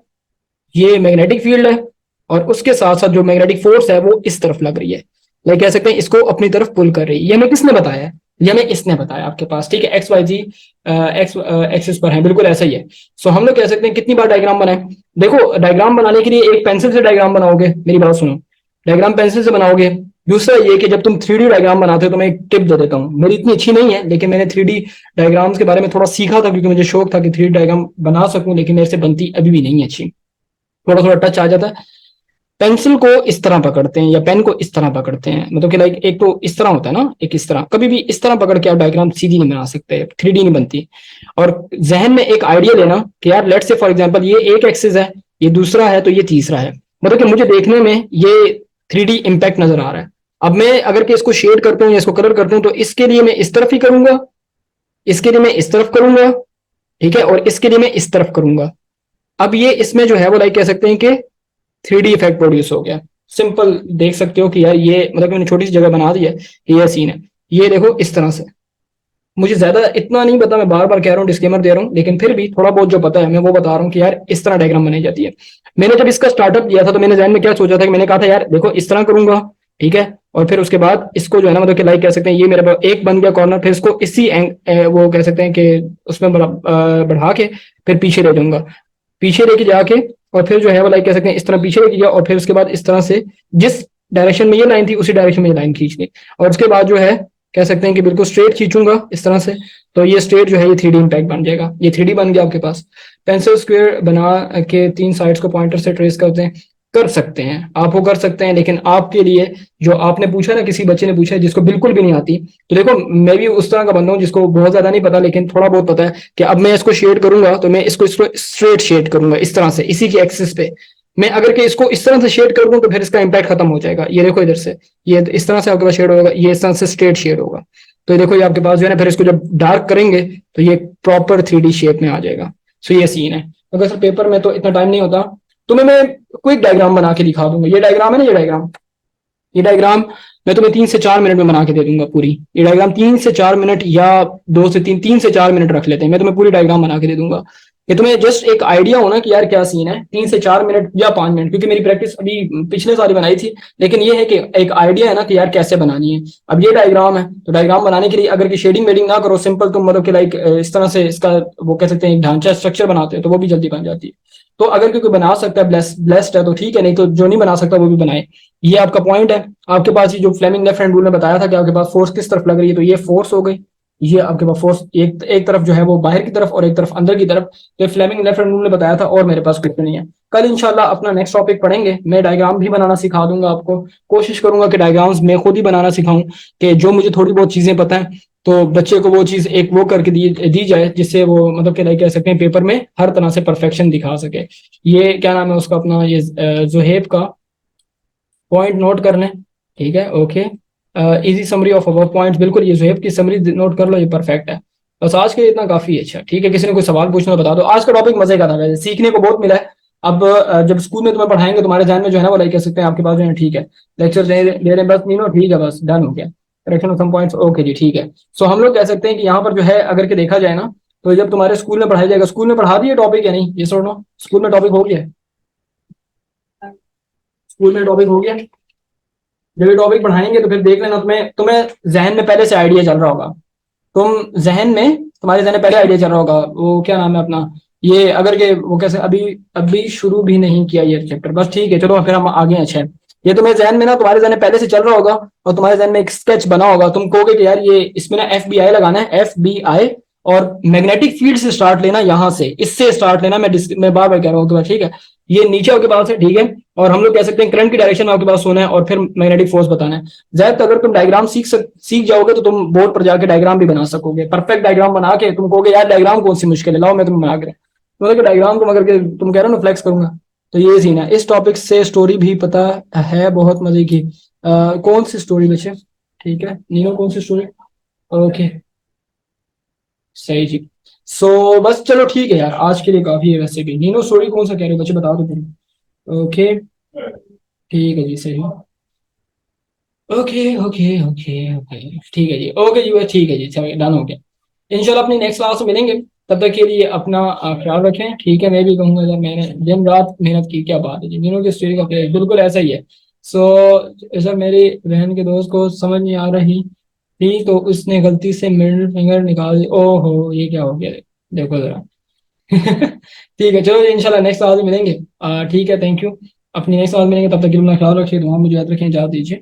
Speaker 1: ये मैग्नेटिक फील्ड है, और उसके साथ साथ जो मैग्नेटिक फोर्स है वो इस तरफ लग रही है, लाइक कह सकते हैं इसको अपनी तरफ पुल कर रही है। ये हमें किसने बताया है? ये हमें इसने बताया आपके पास, ठीक है, एक्स वाई जी एक्स एक्सिस पर है, बिल्कुल ऐसा ही है। सो हम लोग कह सकते हैं कितनी बार डायग्राम बनाए। देखो डायग्राम बनाने के लिए एक पेंसिल से डायग्राम बनाओगे, मेरी बात सुनो, डायग्राम पेंसिल से बनाओगे। दूसरा ये कि जब तुम 3D डायग्राम बनाते हो तो मैं एक टिप दे देता हूँ, मेरी इतनी अच्छी नहीं है लेकिन मैंने 3D डायग्राम्स के बारे में थोड़ा सीखा था क्योंकि मुझे शौक था कि 3D डायग्राम बना सकूं, लेकिन मेरे से बनती अभी भी नहीं है अच्छी, थोड़ा थोड़ा टच आ जाता है। पेंसिल को इस तरह पकड़ते हैं या पेन को इस तरह पकड़ते हैं, मतलब कि लाइक एक तो इस तरह होता है ना, एक इस तरह, कभी भी इस तरह पकड़ के आप डायग्राम सीधी नहीं बना सकते, 3D नहीं बनती। और जहन में एक आइडिया लेना कि यार लेट से फॉर एग्जांपल ये एक एक्सिस है, ये दूसरा है, तो ये तीसरा है, मतलब कि मुझे देखने में ये 3D इम्पैक्ट नजर आ रहा है। अब मैं अगर कि इसको शेड करता हूँ या इसको कलर करता हूँ तो इसके लिए मैं इस तरफ ही करूंगा, इसके लिए मैं इस तरफ करूंगा, ठीक है, और इसके लिए मैं इस तरफ करूंगा। अब ये इसमें जो है वो लाइक कह सकते हैं कि 3D इफेक्ट प्रोड्यूस हो गया। सिंपल देख सकते हो कि यार ये मतलब मैंने छोटी सी जगह बना दी है, ये सीन है, ये देखो इस तरह से। मुझे ज्यादा इतना नहीं पता, मैं बार बार कह रहा हूँ, डिस्क्लेमर दे रहा हूँ, लेकिन फिर भी थोड़ा बहुत जो पता है मैं वो बता रहा हूँ कि यार इस तरह डायग्राम बनाई जाती है। मैंने जब इसका स्टार्टअप किया था तो मैंने जहन में क्या सोचा था कि मैंने कहा था यार देखो इस तरह करूंगा, ठीक है, और फिर उसके बाद इसको जो है ना मतलब कि लाइक कह सकते हैं ये मेरा एक बन गया कॉर्नर, फिर इसको इसी वो कह सकते हैं कि उसमें बढ़ा के फिर पीछे ले जाऊंगा, पीछे लेके जाके और फिर जो है वो लाइक कह सकते हैं इस तरह पीछे लेके गया, और फिर उसके बाद इस तरह से जिस डायरेक्शन में ये लाइन थी उसी डायरेक्शन में ये लाइन खींच ली, और उसके बाद जो है कह सकते हैं कि बिल्कुल स्ट्रेट खींचूंगा इस तरह से, तो ये स्ट्रेट जो है ये 3D इम्पैक्ट बन जाएगा, ये 3D बन गया आपके पास। पेंसिल स्क्वायर बना के 3 साइड्स को पॉइंटर से ट्रेस करते हैं, कर सकते हैं आप, वो कर सकते हैं, लेकिन आपके लिए जो आपने पूछा ना, किसी बच्चे ने पूछा है जिसको बिल्कुल भी नहीं आती, तो देखो मैं भी उस तरह का बंदा हूँ जिसको बहुत ज्यादा नहीं पता, लेकिन थोड़ा बहुत पता है कि अब मैं इसको शेड करूंगा तो मैं इसको स्ट्रेट शेड करूंगा इस तरह से, इसी की एक्सिस पे। मैं अगर के इसको इस तरह से शेड कर दूं तो फिर इसका इम्पैक्ट खत्म हो जाएगा। ये देखो इधर से ये इस तरह से आपके पास शेड होगा, ये इस तरह से स्ट्रेट शेड होगा, तो ये देखो ये आपके पास जो है ना, फिर इसको जब डार्क करेंगे तो ये प्रॉपर 3D शेप में आ जाएगा। सो ये सीन है। अगर सर पेपर में तो इतना टाइम नहीं होता तो मैं क्विक डायग्राम बना के दिखा दूंगा। ये डायग्राम है ना, ये डायग्राम मैं तुम्हें 3 से 4 मिनट में बना के दे दूंगा पूरी। ये डायग्राम 3 से 4 मिनट या 2 से 3, 3 से 4 मिनट रख लेते हैं, मैं तुम्हें पूरी डायग्राम बना के दे दूंगा। ये तुम्हें जस्ट एक आइडिया हो ना कि यार क्या सीन है, 3 से 4 मिनट या 5 मिनट, क्योंकि मेरी प्रैक्टिस अभी पिछले साल ही बनाई थी, लेकिन ये है कि एक आइडिया है ना कि यार कैसे बनानी है। अब ये डायग्राम है तो डायग्राम बनाने के लिए अगर कि शेडिंग वेडिंग ना करो, सिंपल तुम मतलब कि लाइक इस तरह से इसका वो कह सकते हैं एक ढांचा स्ट्रक्चर बनाते हैं तो वो भी जल्दी बन जाती है। तो अगर कोई बना सकता है ब्लेस्ड है तो ठीक है, नहीं तो जो नहीं बना सकता वो भी बनाए। ये आपका पॉइंट है। आपके पास ये जो फ्लेमिंग लेफ्ट हैंड रूल ने बताया था कि आपके पास फोर्स किस तरफ लग रही है, तो ये फोर्स हो गई, ये आपके पास फोर्स एक तरफ जो है वो बाहर की तरफ और एक तरफ अंदर की तरफ, तो फ्लेमिंग लेफ्ट हैंड रूल ने बताया था, और मेरे पास कुछ नहीं है। कल इंशाल्लाह अपना नेक्स्ट टॉपिक पढ़ेंगे, मैं डायग्राम भी बनाना सिखा दूंगा आपको, कोशिश करूंगा कि डायग्राम्स मैं खुद ही बनाना सिखाऊं, कि जो मुझे थोड़ी बहुत चीजें पता है तो बच्चे को वो चीज एक वो करके दी जाए जिससे वो मतलब कि लाइक कह सकते हैं पेपर में हर तरह से परफेक्शन दिखा सके। ये क्या नाम है उसका अपना, ये जुहेब का पॉइंट नोट कर लें, ठीक है, okay. Easy summary of above points, बिल्कुल ये जुहेब की समरी नोट कर लो, ये परफेक्ट है। बस आज के लिए इतना काफी है। अच्छा ठीक है, किसी ने कोई सवाल पूछना तो बता दो। आज का टॉपिक मजे का था वैसे, सीखने को बहुत मिला है। अब जब स्कूल में तुम्हें पढ़ाएंगे तुम्हारे ध्यान में जो है ना वो लाइक कह सकते हैं आपके पास जो है ठीक है, लेक्चर ले रहे हैं बस, नहीं नो ठीक है, बस डन हो गया, correction of some points, okay जी ठीक है। सो हम लोग कह सकते हैं कि यहाँ पर जो है अगर के देखा जाए ना, तो जब तुम्हारे स्कूल में पढ़ाया जाएगा, स्कूल में पढ़ा दिए टॉपिक या नहीं, ये सुनो, स्कूल में टॉपिक हो गया, स्कूल में टॉपिक हो गया। जब ये टॉपिक पढ़ाएंगे तो फिर देख लेना, तुम्हें तुम्हें जहन में पहले से आइडिया चल रहा होगा, तुम जहन में तुम्हारे जहन में पहले आइडिया चल रहा होगा, वो क्या नाम है अपना, ये अगर के वो कैसे अभी अभी शुरू भी नहीं किया ये चैप्टर, बस ठीक है चलो फिर हम आगे हैं। अच्छा, ये तुम्हें जहन में ना, तुम्हारे जहन में पहले से चल रहा होगा, और तुम्हारे जहन में एक स्केच बना होगा, तुम कहोगे कि यार ये इसमें ना FBI लगाना है, FBI, और मैग्नेटिक फील्ड से स्टार्ट लेना, यहाँ से इससे स्टार्ट लेना, मैं बार बार कह रहा हूँ, ठीक है, ये नीचे आपके पास है, ठीक है, और हम लोग कह सकते हैं करंट की डायरेक्शन में आपके पास होना है, और फिर मैग्नेटिक फोर्स बताना है। ज्यादा अगर तुम डायग्राम सीख जाओगे तो तुम बोर्ड पर जाके डायग्राम भी बना सकोगे, परफेक्ट डायग्राम बना के तुम कहोगे यार डायग्राम कौन सी मुश्किल है, लाओ मैं तुम्हें बना के, मतलब डायग्राम तुम अगर के तुम कह रहे हो ना फ्लेक्स करूंगा, तो ये सीन है। इस टॉपिक से स्टोरी भी पता है बहुत मजे की। कौन सी स्टोरी बच्चे, ठीक है नीनो, कौन सी स्टोरी, ओके सही जी। बस चलो ठीक है यार, आज के लिए काफी है वैसे भी। नीनो स्टोरी कौन सा कह रहे हो बच्चे, बता दो। ओके ठीक है जी, सही, ओके ओके ओके ओके ठीक है जी, ओके जी ठीक है जी, चलो डन हो गया। इंशाल्लाह अपनी नेक्स्ट क्लास में मिलेंगे, तब तक के लिए अपना ख्याल रखें, ठीक है। मैं भी कहूँगा यार मैंने दिन रात मेहनत की, क्या बात है जी, मीनू की स्टोरी का बिल्कुल ऐसा ही है। सर मेरी बहन के दोस्त को समझ नहीं आ रही थी तो उसने गलती से मिडिल फिंगर निकाल दी, ओहो ये क्या हो गया, देखो जरा। ठीक है चलो इंशाल्लाह नेक्स्ट क्लास में मिलेंगे। ठीक है, थैंक यू। अपनी नेक्स्ट क्लास में मिलेंगे, तब तक के लिए अपना ख्याल रखिए, दुआ मुझे याद रखें, इजाज़त दीजिए।